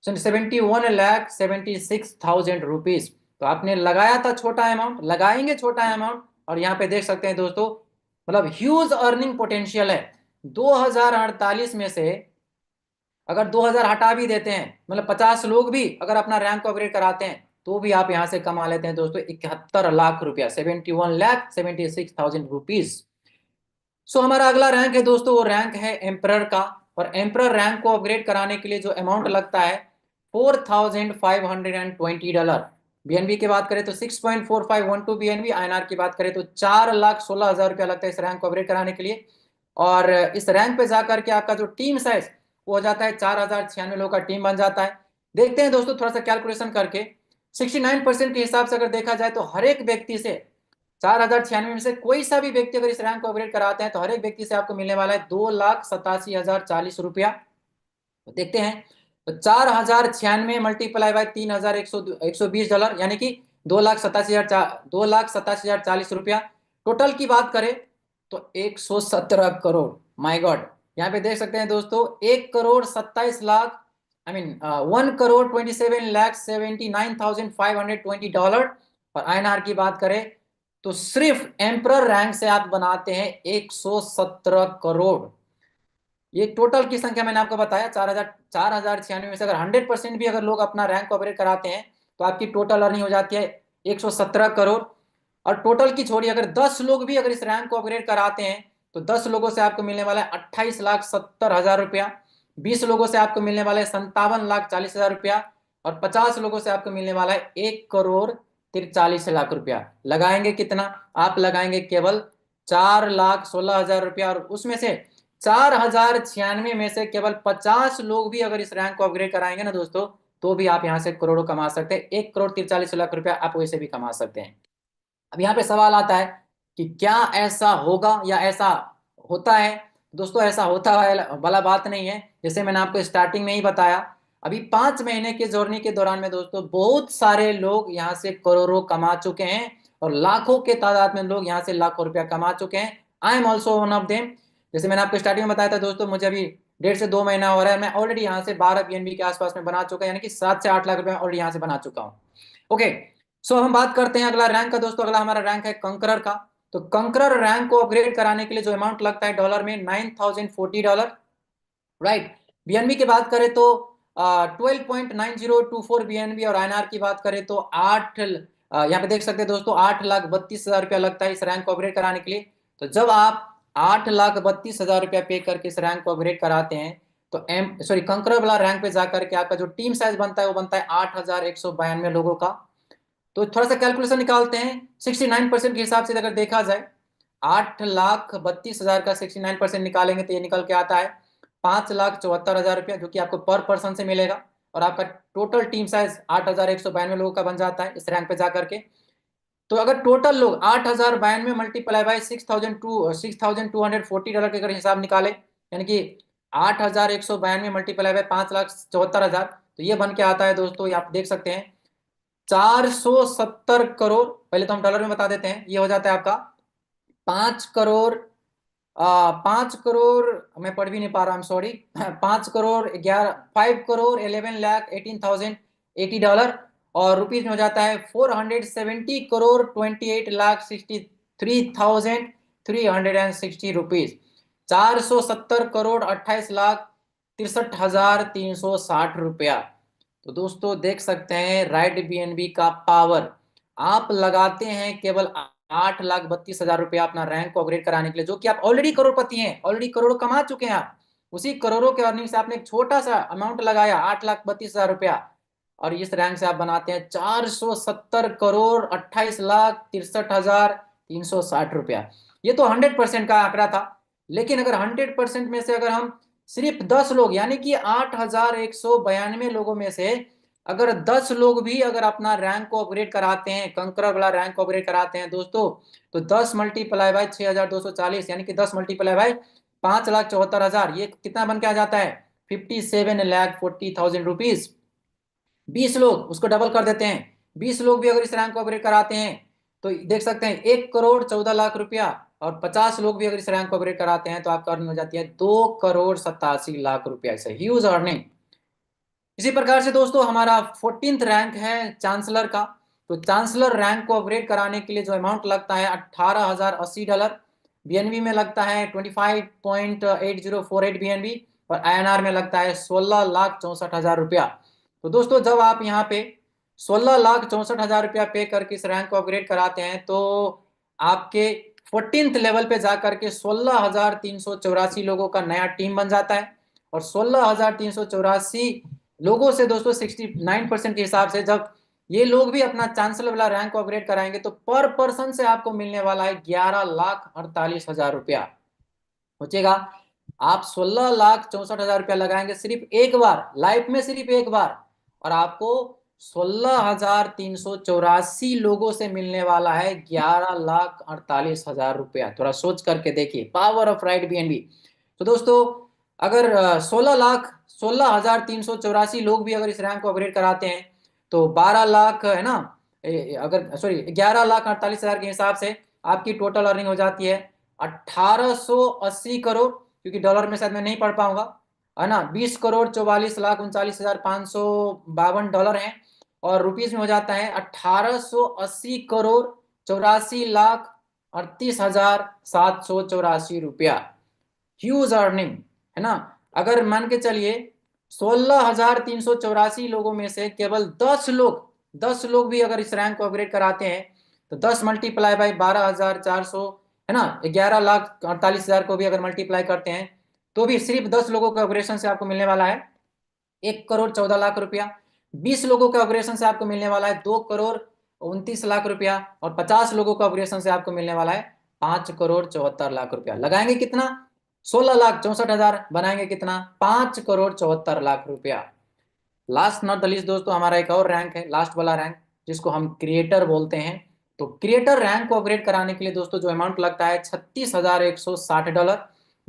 71,76,000 रुपीज। तो आपने लगाया था छोटा अमाउंट, लगाएंगे छोटा अमाउंट, और यहाँ पे देख सकते हैं दोस्तों मतलब ह्यूज अर्निंग पोटेंशियल है। 2048 में से अगर 2000 हटा भी देते हैं, मतलब 50 लोग भी अगर अपना रैंक को अपग्रेड कराते हैं तो भी आप यहां से कमा लेते हैं दोस्तों 71 लाख रुपया, 71,76,000 रुपीज। सो हमारा अगला रैंक है दोस्तों, वो रैंक है एम्परर का। और एम्परर रैंक को अपग्रेड कराने के लिए जो अमाउंट लगता है $4,520। बीएनबी की बात करें तो 6.4512 बीएनबी। आईएनआर की बात करें तो 4,16,000 रुपया लगता है इस रैंक को अपग्रेड कराने के लिए। और इस रैंक पे जाकर के आपका जो टीम साइज वो हो जाता है 4,096 लोगों का टीम बन जाता है। देखते हैं दोस्तों थोड़ा सा कैलकुलेशन करके, 69% के हिसाब से अगर देखा जाए तो हर एक व्यक्ति से 4,096 में से कोई सा भी व्यक्ति अगर इस रैंक को अपग्रेड कराते हैं तो हर एक व्यक्ति से आपको मिलने वाला है 2,87,040 रुपया। तो देखते हैं, तो 4,096 मल्टीप्लाई बाय 3,120 यानी कि 2,87,040 रुपया। टोटल की बात करें तो 117 करोड़। माय गॉड, यहाँ पे देख सकते हैं दोस्तों 1,27,00,000, आई मीन 1,27,79,520 डॉलर। और आईएनआर की बात करें तो सिर्फ एम्परर रैंक से आप बनाते हैं 117 करोड़। ये टोटल की संख्या मैंने आपको बताया 4,096 में से अगर 100% भी अगर लोग अपना रैंक को अपग्रेड कराते हैं तो आपकी टोटल अर्निंग हो जाती है 117 करोड़। और टोटल की छोड़िए, अगर 10 लोग भी अगर इस रैंक को अपग्रेड कराते हैं तो 10 लोगों से आपको मिलने वाला है 28,70,000 रुपया। 20 लोगों से आपको मिलने वाला है 57,40,000 रुपया। और 50 लोगों से आपको मिलने वाला है 1,43,00,000 रुपया। लगाएंगे कितना? आप लगाएंगे केवल 4,16,000 रुपया। और उसमें से 4,096 में से केवल 50 लोग भी अगर इस रैंक को अपग्रेड कराएंगे ना दोस्तों, तो भी आप यहां से करोड़ों कमा सकते हैं। 1,43,00,000 रुपया आप वैसे भी कमा सकते हैं। अब यहाँ पे सवाल आता है कि क्या ऐसा होगा या ऐसा होता है? दोस्तों ऐसा होता है वाला बात नहीं है। जैसे मैंने आपको स्टार्टिंग में ही बताया, अभी 5 महीने के जर्नी के दौरान में दोस्तों बहुत सारे लोग यहाँ से करोड़ों कमा चुके हैं, और लाखों के तादाद में लोग यहाँ से लाखों रुपया कमा चुके हैं। I am also one of them. जैसे मैंने आपको स्टार्टिंग में बताया था दोस्तों, मुझे अभी 1.5 से 2 महीना हो रहा है, मैं ऑलरेडी यहाँ से 12 बीएनबी के आसपास में बना चुका है, यानी कि 7 से 8 लाख रुपया ऑलरेडी यहाँ से बना चुका हूँ। ओके, सो हम बात करते हैं अगला रैंक का दोस्तों। अगला हमारा रैंक है कंकरर का। तो कंकरर रैंक को अपग्रेड कराने के लिए जो अमाउंट लगता है डॉलर में $9,040, राइट। बीएनबी की बात करें तो 12.9024 BNB, और INR की बात करें तो यहाँ पे देख सकते हैं दोस्तों 8,32,000 रुपया लगता है इस रैंक को अपग्रेड कराने के लिए। तो जब आप 8,32,000 रुपया पे करके इस रैंक को अपग्रेड कराते हैं तो कंकरर वाला रैंक पे जाकर के आपका जो टीम साइज बनता है वो बनता है 8,192 लोगों का। तो थोड़ा सा कैलकुलेशन निकालते हैं 69% के हिसाब से अगर देखा जाए, 8,32,000 का 69% निकालेंगे तो ये निकल के आता है 5,74,000 रुपया, जो कि आपको पर पर्सन से मिलेगा। और आपका टोटल टीम साइज 8,192 लोगों का बन जाता है इस रैंक पे जाकर के। तो अगर टोटल लोग 8,092 मल्टीप्लाई बाई 6,240 डॉलर के अगर हिसाब निकाले, यानी कि 8,192 मल्टीप्लाई बाई 5,74,000, तो ये बन के आता है दोस्तों, ये आप देख सकते हैं 470 करोड़। पहले तो हम डॉलर में बता देते हैं, ये हो जाता है आपका 5 करोड़ 5 करोड़, मैं पढ़ भी नहीं पा रहा, सॉरी 5 करोड़ 11 5 करोड़ 11,18,080 डॉलर, और रुपीज में हो जाता है 470 करोड़ 28,63,360 रुपीज। 470 करोड़ 28,63,360 रुपया। तो दोस्तों देख सकते हैं राइट बीएनबी का पावर। आप लगाते हैं केवल 8,32,000 रुपया अपना रैंक को अपग्रेड कराने के लिए, जो कि आप ऑलरेडी करोड़पति हैं, ऑलरेडी करोड़ कमा चुके हैं आप। उसी करोड़ों के अर्निंग से आपने एक छोटा सा अमाउंट लगाया 8,32,000 रुपया, और इस रैंक से आप बनाते हैं 470 करोड़ 28,63,360 रुपया। ये तो 100% का आंकड़ा था, लेकिन अगर 100% में से अगर हम सिर्फ 10 लोग, यानी कि 8,192 लोगों में से अगर 10 लोग भी अगर अपना रैंक को अपग्रेड कराते हैं, कंकरर वाला रैंक को अपग्रेड कराते हैं दोस्तों, तो 10 मल्टीप्लाई बाय 6,240, यानी कि 10 मल्टीप्लाई बाय 5,74,000, ये कितना बन के आ जाता है 57,40,000 रुपीज। 20 लोग, उसको डबल कर देते हैं, 20 लोग भी अगर इस रैंक को अपग्रेड कराते हैं तो देख सकते हैं 1,14,00,000 रुपया, और 50 लोग भी अगर इस रैंक को अपग्रेड कराते हैं तो आपका अर्निंग हो जाती है 2,87,00,000 रुपया। इसे ह्यूज अर्निंग। इसी प्रकार से दोस्तों हमारा 14th रैंक है चांसलर का। तो चांसलर रैंक को अपग्रेड कराने के लिए जो अमाउंट लगता है 18,080 डॉलर, बीएनबी में लगता है 25.8048 बीएनबी, और आईएनआर में लगता है 16,64,000 रुपया। तो दोस्तों जब आप यहाँ पे 16,64,000 रुपया पे करके इस रैंक को अपग्रेड कराते हैं तो आपके 14th लेवल पे जाकर के 16,384 लोगों का नया टीम बन जाता है। और 16,384 लोगों से दोस्तों 69% के हिसाब से जब ये लोग भी अपना चांसलर वाला रैंक को अपग्रेड कराएंगे तो पर पर्सन से आपको मिलने वाला है 11,48,000 रुपया। सोचेगा, आप 16,64,000 रुपया लगाएंगे सिर्फ एक बार लाइफ में, सिर्फ एक बार, और आपको 16,384 लोगों से मिलने वाला है 11,48,000 रुपया। थोड़ा सोच करके देखिए, पावर ऑफ राइट बीएनबी। तो दोस्तों अगर 16,03,84 लोग भी अगर इस रैंक को अपग्रेड कराते हैं तो 12 लाख है ना, अगर सॉरी 11,48,000 के हिसाब से आपकी टोटल अर्निंग हो जाती है 1,880 करोड़, क्योंकि डॉलर में शायद मैं नहीं पढ़ पाऊंगा, है ना, 20,44,39,552 डॉलर हैं, और रुपीज में हो जाता है 1,880,84,38,784 रुपया। ह्यूज अर्निंग, है ना। अगर मान के चलिए 16,384 लोगों में से केवल 10 लोग भी अगर इस रैंक को अपग्रेड कराते हैं तो 10 मल्टीप्लाई बाई 12,400, है ना, 11,48,000 को भी अगर मल्टीप्लाई करते हैं तो भी सिर्फ 10 लोगों के अपग्रेशन से आपको मिलने वाला है 1,14,00,000 रुपया। 20 लोगों के अपग्रेशन से आपको मिलने वाला है 2,29,00,000 रुपया, और 50 लोगों के अपग्रेशन से आपको मिलने वाला है 5,74,00,000 रुपया। लगाएंगे कितना, 16,64,000, बनाएंगे कितना, 5,74,00,000 रुपया। लास्ट नॉट द लीस्ट दोस्तों हमारा एक और रैंक है, लास्ट वाला रैंक, जिसको हम क्रिएटर बोलते हैं। तो क्रिएटर रैंक को अपग्रेड कराने के लिए दोस्तों जो अमाउंट लगता है 36,160 डॉलर,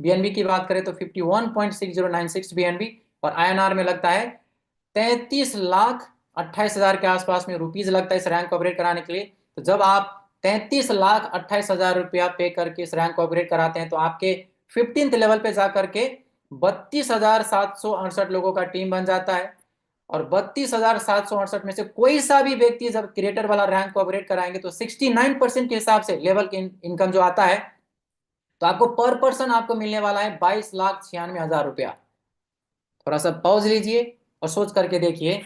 बीएनबी की बात करें तो 51.6096 बीएनबी, और आईएनआर में लगता है 33,28,000 के आसपास में रुपीज लगता है इस रैंक को अपग्रेड कराने के लिए। तो जब आप 33,28,000 रुपया पे करके इस रैंक को अपग्रेड कराते हैं तो आपके 15th लेवल पे जाकर के 32,768 लोगों का टीम बन जाता है, और 32,768 में से कोई सा भी व्यक्ति जब क्रिएटर वाला रैंक को अपग्रेड कराएंगे तो 69% के हिसाब से लेवल की इनकम जो आता है तो आपको पर पर्सन आपको मिलने वाला है 22,96,000 रुपया। थोड़ा सा पॉज लीजिए, और सोच करके देखिए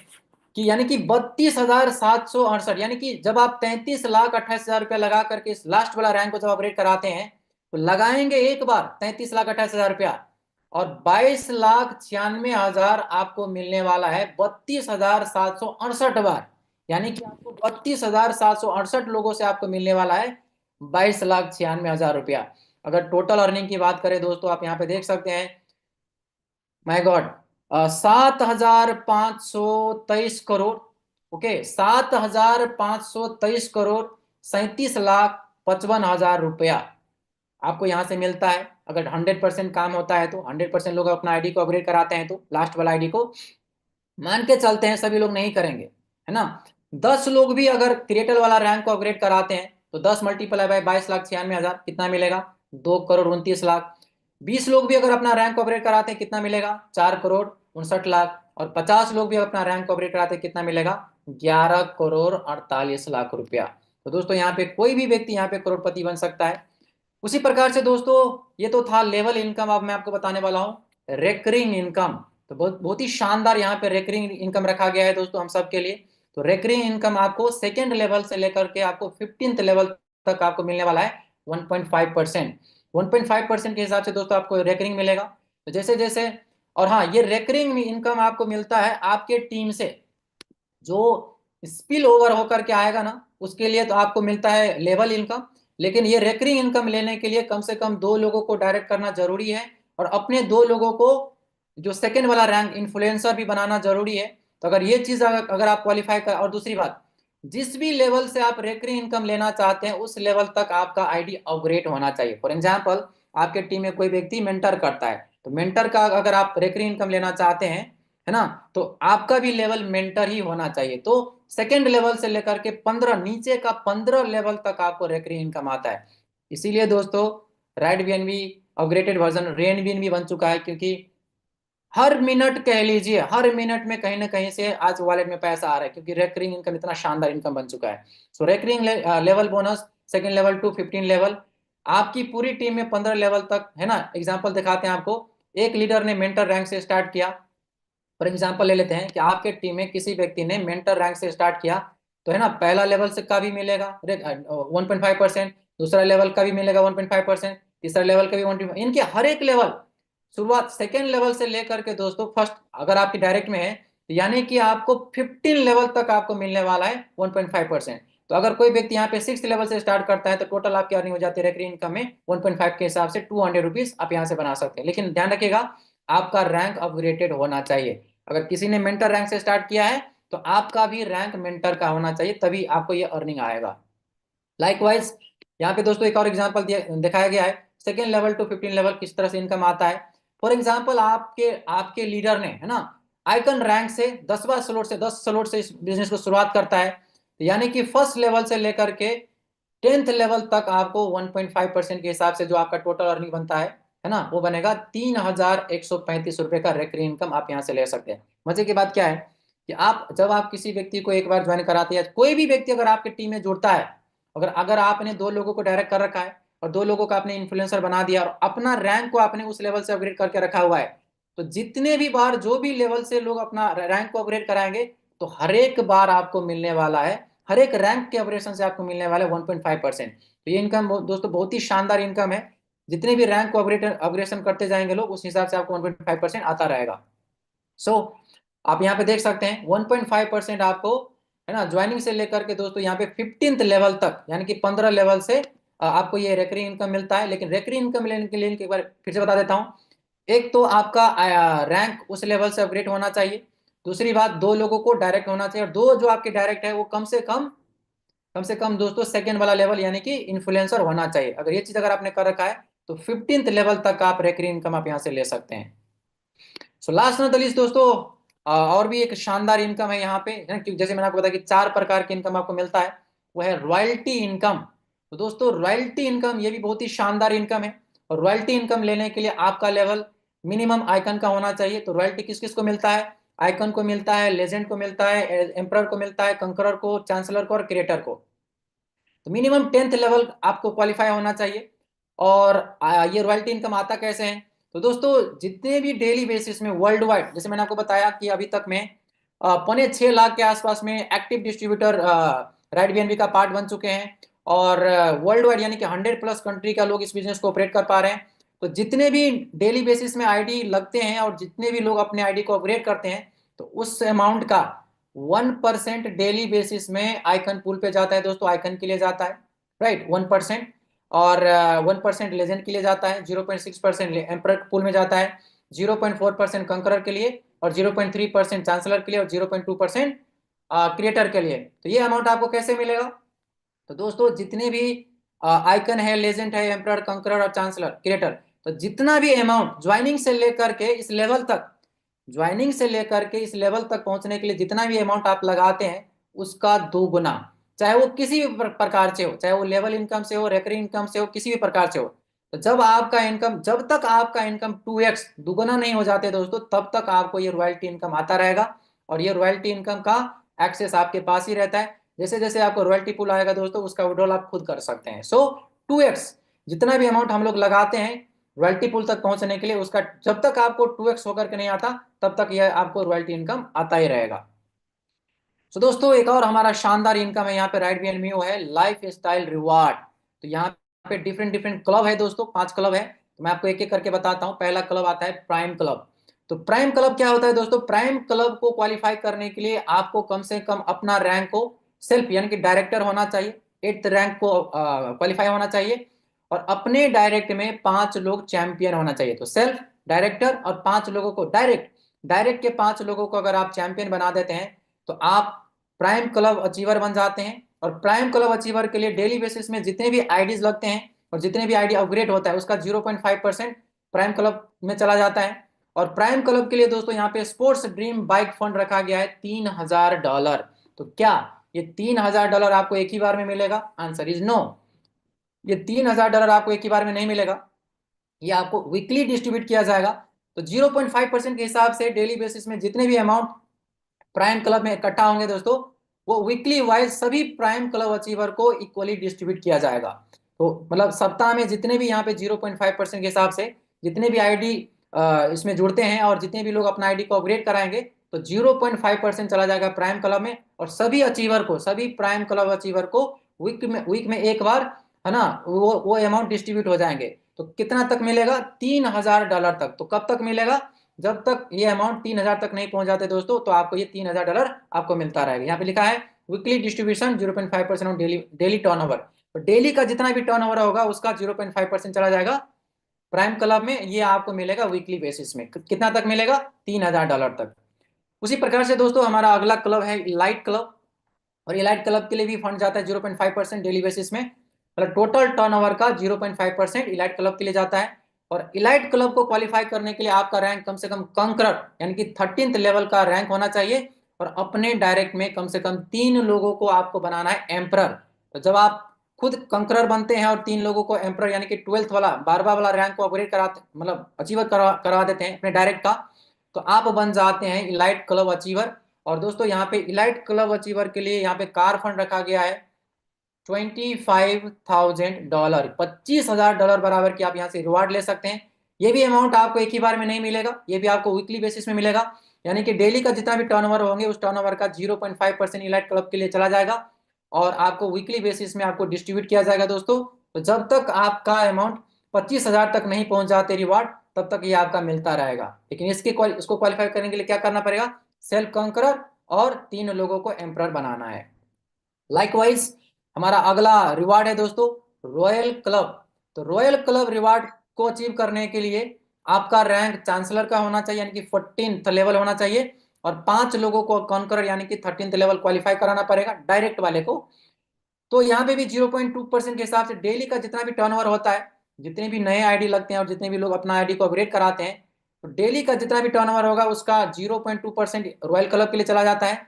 कि यानी कि 32,768, यानी कि जब आप 33,28,000 रुपया लगा करके इस लास्ट वाला रैंक को जब अपग्रेड कराते हैं तो लगाएंगे एक बार 33,28,000 रुपया, और 22,96,000 आपको मिलने वाला है 32,768 बार। यानी कि आपको 32,768 लोगों से आपको मिलने वाला है 22,96,000 रुपया। अगर टोटल अर्निंग की बात करें दोस्तों, आप यहाँ पे देख सकते हैं, my God, 7,523 crore. Okay, 7,523 crore 37,55,000 रुपया आपको यहाँ से मिलता है। अगर 100% काम होता है तो 100% लोग अपना आईडी को अपग्रेड कराते हैं तो लास्ट वाला आईडी को मान के चलते हैं सभी लोग नहीं करेंगे, है ना। 10 लोग भी अगर क्रिएटर वाला रैंक को अपग्रेड कराते हैं तो 10 मल्टीप्लाई बाय 22,96,000 कितना मिलेगा? 2,29,00,000। 20 लोग भी अगर अपना रैंक को अपग्रेड कराते हैं कितना मिलेगा? 4,59,00,000। और 50 लोग भी अपना रैंक को अपग्रेड कराते हैं कितना मिलेगा? 11,48,00,000 रुपया। तो दोस्तों यहाँ पे कोई भी व्यक्ति यहाँ पे करोड़पति बन सकता है। उसी प्रकार से दोस्तों ये तो था लेवल इनकम। अब मैं आपको बताने वाला हूँ रेकरिंग इनकम। तो बहुत बहुत ही शानदार यहाँ पे रेकरिंग इनकम रखा गया है दोस्तों हम सब के लिए। तो रेकरिंग इनकम आपको सेकेंड लेवल से लेकर के आपको 15th लेवल तक आपको मिलने वाला है 1.5%। 1.5% के हिसाब से दोस्तों आपको रेकरिंग मिलेगा। तो जैसे जैसे, और हाँ, ये रेकरिंग इनकम आपको मिलता है आपके टीम से जो स्पिल ओवर होकर के आएगा ना, उसके लिए तो आपको मिलता है लेवल इनकम। लेकिन ये रेकरिंग इनकम लेने के लिए कम से कम 2 लोगों को डायरेक्ट करना जरूरी है, और अपने 2 लोगों को जो सेकेंड वाला रैंक इन्फ्लुएंसर भी बनाना जरूरी है। तो अगर ये चीज अगर आप क्वालिफाई कर, और दूसरी बात, जिस भी लेवल से आप रेकरिंग इनकम लेना चाहते हैं उस लेवल तक आपका आईडी अपग्रेड होना चाहिए। फॉर एग्जाम्पल, आपके टीम में कोई व्यक्ति मेंटर करता है, तो मेंटर का अगर आप रेकरिंग इनकम लेना चाहते हैं, है ना, तो आपका भी लेवल मेंटर ही होना चाहिए। तो सेकेंड लेवल से लेकर के 15 नीचे का 15 लेवल तक आपको रेकरिंग इनकम आता है। इसीलिए दोस्तों right BNB upgraded version rain BNB बन चुका है, क्योंकि हर मिनट कह लीजिए, हर मिनट में कहीं ना कहीं से आज वॉलेट में पैसा आ रहा है, क्योंकि रेकरिंग इनकम इतना शानदार इनकम बन चुका है। So recurring level bonus second level to 15 level, आपकी पूरी टीम में 15 लेवल तक, है ना। एग्जाम्पल दिखाते हैं आपको। एक लीडर ने मेंटर रैंक से स्टार्ट किया। फॉर एग्जाम्पल ले लेते हैं कि आपके टीम में किसी व्यक्ति ने मेंटर रैंक से स्टार्ट किया, तो है ना, पहला लेवल से का भी मिलेगा 1.5%, दूसरा लेवल का भी मिलेगा 1.5%, तीसरा लेवल का भी 1.5%। इनके हर एक लेवल शुरुआत सेकेंड लेवल से लेकर के दोस्तों फर्स्ट अगर आपकी डायरेक्ट में है, तो यानी कि आपको 15 लेवल तक आपको मिलने वाला है 1.5%। तो अगर कोई व्यक्ति यहाँ पे 6 लेवल से स्टार्ट करता है तो टोटल आपकी अर्निंग हो जाती है रेकरिंग इनकम में 1.5 के हिसाब से 200 रुपीज आप यहाँ से बना सकते हैं। लेकिन ध्यान रखिएगा आपका रैंक अपग्रेडेड होना चाहिए। अगर किसी ने मेंटर रैंक से स्टार्ट किया है तो आपका भी रैंक मेंटर का होना चाहिए, तभी आपको ये अर्निंग आएगा। लाइकवाइज यहाँ पे दोस्तों एक और एग्जांपल दिखाया गया है सेकेंड लेवल टू 15 लेवल किस तरह से इनकम आता है। फॉर एग्जांपल आपके आपके लीडर ने, है ना, आइकन रैंक से 10वां स्लॉट से 10 स्लॉट से इस बिजनेस को शुरुआत करता है, तो यानी कि फर्स्ट लेवल से लेकर के 10th लेवल तक आपको 1.5% के हिसाब से जो आपका टोटल अर्निंग बनता है ना, वो बनेगा 3,135 रुपए का रेकरिंग इनकम आप यहाँ से ले सकते हैं। मजे की बात क्या है कि आप जब आप किसी व्यक्ति को एक बार ज्वाइन कराते हैं, कोई भी व्यक्ति अगर आपकी टीम में जुड़ता है, अगर अगर आपने 2 लोगों को डायरेक्ट कर रखा है और 2 लोगों का आपने इन्फ्लुएंसर बना दिया और अपना रैंक को आपने उस लेवल से अपग्रेड करके रखा हुआ है, तो जितने भी बार जो भी लेवल से लोग अपना रैंक को अपग्रेड कराएंगे तो हर एक बार आपको मिलने वाला है, हर एक रैंक के ऑपरेशन से आपको मिलने वाला है 1.5%। तो ये इनकम दोस्तों बहुत ही शानदार इनकम है। जितने भी रैंक को अपग्रेडेशन करते जाएंगे लोग उस हिसाब से आपको 1.5% आता रहेगा। सो आप यहाँ पे देख सकते हैं 1.5% आपको, है ना, ज्वाइनिंग से लेकर के दोस्तों यहाँ पे 15th लेवल तक, यानी कि 15 लेवल से आपको ये रेकरिंग इनकम मिलता है। लेकिन रेकरिंग इनकम लेने के लिए एक बार फिर से बता देता हूँ, एक तो आपका रैंक उस लेवल से अपग्रेड होना चाहिए, दूसरी बात 2 लोगों को डायरेक्ट होना चाहिए, और 2 जो आपके डायरेक्ट है वो कम से कम दोस्तों सेकेंड वाला लेवल यानी कि इन्फ्लुएंसर होना चाहिए। अगर ये चीज अगर आपने कर रखा है तो 15th लेवल तक आप रेकरिंग इनकम आप यहाँ से ले सकते हैं। So last not the least दोस्तों, और भी एक शानदार इनकम है यहाँ पे, है ना, जैसे मैंने आपको बताया कि 4 प्रकार की इनकम आपको मिलता है, वो है रॉयल्टी इनकम। तो दोस्तों रॉयल्टी इनकम ये भी बहुत ही शानदार इनकम है, और रॉयल्टी इनकम लेने के लिए आपका लेवल मिनिमम आइकन का होना चाहिए। तो रॉयल्टी किस किस को मिलता है? आइकन को मिलता है, लेजेंड को मिलता है, एम्परर को मिलता है, कंकरर को, चांसलर को और क्रिएटर को। तो मिनिमम 10th लेवल आपको क्वालिफाई होना चाहिए। और ये रॉयल्टी इनकम आता कैसे है? तो दोस्तों जितने भी डेली बेसिस में वर्ल्ड वाइड, जैसे मैंने आपको बताया कि अभी तक में 5.6 लाख के आसपास में एक्टिव डिस्ट्रीब्यूटर राइट बीएनबी का पार्ट बन चुके हैं, और वर्ल्ड वाइड यानी कि 100+ कंट्री का लोग इस बिजनेस को ऑपरेट कर पा रहे हैं। तो जितने भी डेली बेसिस में आईडी लगते हैं और जितने भी लोग अपने आईडी को अपग्रेड करते हैं, तो उस अमाउंट का 1% डेली बेसिस में आइकन पूल पे जाता है दोस्तों, आइकन के लिए जाता है, राइट, 1%। और 1% लेजेंड के लिए जाता है, 0.6% एम्परर पूल में जाता है, 0.4% कंकरर के लिए, और 0.3% चांसलर के लिए, और 0.2% क्रिएटर के लिए। तो ये अमाउंट आपको कैसे मिलेगा? तो दोस्तों जितने भी आइकन है, लेजेंड है, एम्परर, कंकरर और चांसलर, क्रिएटर, तो जितना भी अमाउंट ज्वाइनिंग से लेकर के इस लेवल तक, ज्वाइनिंग से लेकर के इस लेवल तक पहुंचने के लिए जितना भी अमाउंट आप लगाते हैं उसका 2 गुना, चाहे वो किसी भी प्रकार से हो, चाहे वो लेवल इनकम से हो, रेकरिंग इनकम से हो, किसी भी प्रकार से हो। तो जब तक आपका इनकम 2x दुगुना नहीं हो जाते दोस्तों, तब तक आपको ये रॉयल्टी इनकम आता रहेगा, और ये रॉयल्टी इनकम का एक्सेस आपके पास ही रहता है। जैसे जैसे आपको रॉयल्टी पुल आएगा दोस्तों, उसका विड्रॉल आप खुद कर सकते हैं। सो 2x जितना भी अमाउंट हम लोग लगाते हैं रॉयल्टी पुल तक पहुंचने के लिए, उसका जब तक आपको 2x होकर के नहीं आता, तब तक यह आपको रॉयल्टी इनकम आता ही रहेगा। तो दोस्तों एक और हमारा शानदार इनकम है यहाँ पे राइट बीएनबी, वो है लाइफ स्टाइल रिवार्ड। तो यहाँ पे डिफरेंट डिफरेंट क्लब है दोस्तों, 5 क्लब है। तो मैं आपको एक एक करके बताता हूँ। पहला क्लब आता है प्राइम क्लब। तो प्राइम क्लब क्या होता है दोस्तों? प्राइम क्लब को क्वालिफाई करने के लिए आपको कम से कम अपना रैंक को सेल्फ यानी कि डायरेक्टर होना चाहिए, 8th रैंक को क्वालिफाई होना चाहिए, और अपने डायरेक्ट में 5 लोग चैंपियन होना चाहिए। तो सेल्फ, डायरेक्टर और 5 लोगों को डायरेक्ट, डायरेक्ट के 5 लोगों को अगर आप चैंपियन बना देते हैं, तो आप प्राइम क्लब अचीवर बन जाते हैं। और प्राइम क्लब अचीवर के लिए डेली बेसिस में जितने भी आईडीज लगते हैं और जितने भी आईडी अपग्रेड होता है, उसका 0.5% प्राइम क्लब में चला जाता है। और प्राइम क्लब के लिए दोस्तों यहाँ पे स्पोर्ट्स ड्रीम बाइक फंड रखा गया है $3000। तो क्या ये $3000 आपको एक ही बार में मिलेगा? Answer is no. ये $3000 आपको एक ही बार में नहीं मिलेगा, ये आपको वीकली डिस्ट्रीब्यूट किया जाएगा। तो 0.5% के हिसाब से डेली बेसिस में जितने भी अमाउंट प्राइम क्लब में इकट्ठा होंगे दोस्तों, वो वीकली वाइज सभी प्राइम क्लब अचीवर को इक्वली डिस्ट्रीब्यूट किया जाएगा। तो मतलब सप्ताह में जितने भी यहाँ पे 0.5% के हिसाब से जितने भी आईडी इसमें जुड़ते हैं और जितने भी लोग अपना आईडी को अपग्रेड कराएंगे, तो 0.5% चला जाएगा प्राइम क्लब में, और सभी अचीवर को, सभी प्राइम क्लब अचीवर को वीक में एक बार, है ना, वो अमाउंट डिस्ट्रीब्यूट हो जाएंगे। तो कितना तक मिलेगा? $3000 तक। तो कब तक मिलेगा? जब तक ये अमाउंट 3000 तक नहीं पहुंच जाते दोस्तों, तो आपको ये $3000 आपको मिलता रहेगा। यहाँ पे लिखा है weekly distribution 0.5% on daily daily turnover. तो डेली का जितना भी टर्नओवर होगा उसका 0.5% चला जाएगा प्राइम क्लब में, ये आपको मिलेगा वीकली बेसिस में। कितना तक मिलेगा? $3000 तक। उसी प्रकार से दोस्तों हमारा अगला क्लब है इलाइट क्लब। और इलाइट क्लब के लिए भी फंड जाता है 0.5% डेली बेसिस में, मतलब टोटल टर्नओवर का 0.5% इलाइट क्लब के लिए जाता है। और इलाइट क्लब को क्वालिफाई करने के लिए आपका रैंक कम से कम कंकरर यानी कि 13th लेवल का रैंक होना चाहिए, और अपने डायरेक्ट में कम से कम 3 लोगों को आपको बनाना है एम्परर। तो जब आप खुद कंकरर बनते हैं और 3 लोगों को एम्परर यानी कि 12th वाला, 12वां वाला रैंक को अपग्रेड कराते, मतलब अचीवर करवा देते हैं अपने डायरेक्ट का, तो आप बन जाते हैं इलाइट क्लब अचीवर। और दोस्तों यहाँ पे इलाइट क्लब अचीवर के लिए यहाँ पे कार फंड रखा गया है $25,000, $25,000 बराबर की आप यहाँ से रिवार्ड ले सकते हैं। ये भी अमाउंट आपको एक ही बार में नहीं मिलेगा, ये भी आपको वीकली बेसिस में मिलेगा। यानी कि डेली का जितना भी टर्नओवर होंगे उस टर्नओवर का 0.5% इलाइट क्लब के लिए चला जाएगा, और आपको वीकली बेसिस में आपको डिस्ट्रीब्यूट किया जाएगा दोस्तों। तो जब तक आपका अमाउंट 25,000 तक नहीं पहुंच जाते रिवार्ड, तब तक ये आपका मिलता रहेगा। लेकिन इसको क्वालिफाई करने के लिए क्या करना पड़ेगा? सेल्फ कंकरर और 3 लोगों को एम्परर बनाना है। लाइकवाइज हमारा अगला रिवार्ड है दोस्तों रॉयल क्लब। तो रॉयल क्लब रिवार्ड को अचीव करने के लिए आपका रैंक चांसलर का होना चाहिए, यानी कि 14th लेवल होना चाहिए, और 5 लोगों को कॉन्करर यानी कि 13th लेवल क्वालिफाई कराना पड़ेगा डायरेक्ट वाले को। तो यहाँ पे भी 0.2% के हिसाब से डेली का जितना भी टर्नओवर होता है, जितने भी नए आईडी लगते हैं और जितने भी लोग अपना आईडी को अपग्रेड कराते हैं, तो डेली का जितना भी टर्नओवर होगा उसका 0.2% रॉयल क्लब के लिए चला जाता है।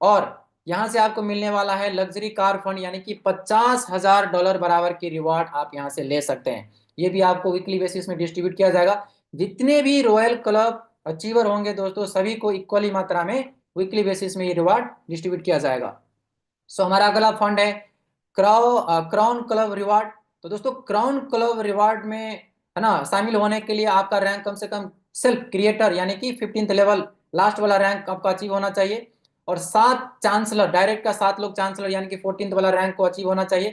और यहाँ से आपको मिलने वाला है लग्जरी कार फंड, यानी कि $50,000 बराबर की रिवार्ड आप यहाँ से ले सकते हैं। ये भी आपको वीकली बेसिस में डिस्ट्रीब्यूट किया जाएगा। जितने भी रॉयल क्लब अचीवर होंगे दोस्तों, सभी को इक्वली मात्रा में वीकली बेसिस में ये रिवार्ड डिस्ट्रीब्यूट किया जाएगा। सो हमारा अगला फंड है क्राउन क्लब रिवार्ड। तो दोस्तों क्राउन क्लब रिवार्ड में है ना, शामिल होने के लिए आपका रैंक कम से कम सेल्फ क्रिएटर यानी कि 15th लेवल लास्ट वाला रैंक आपका अचीव होना चाहिए। और 7 चांसलर डायरेक्ट का 7 लोग चांसलर यानी कि 14th वाला रैंक को अचीव होना चाहिए।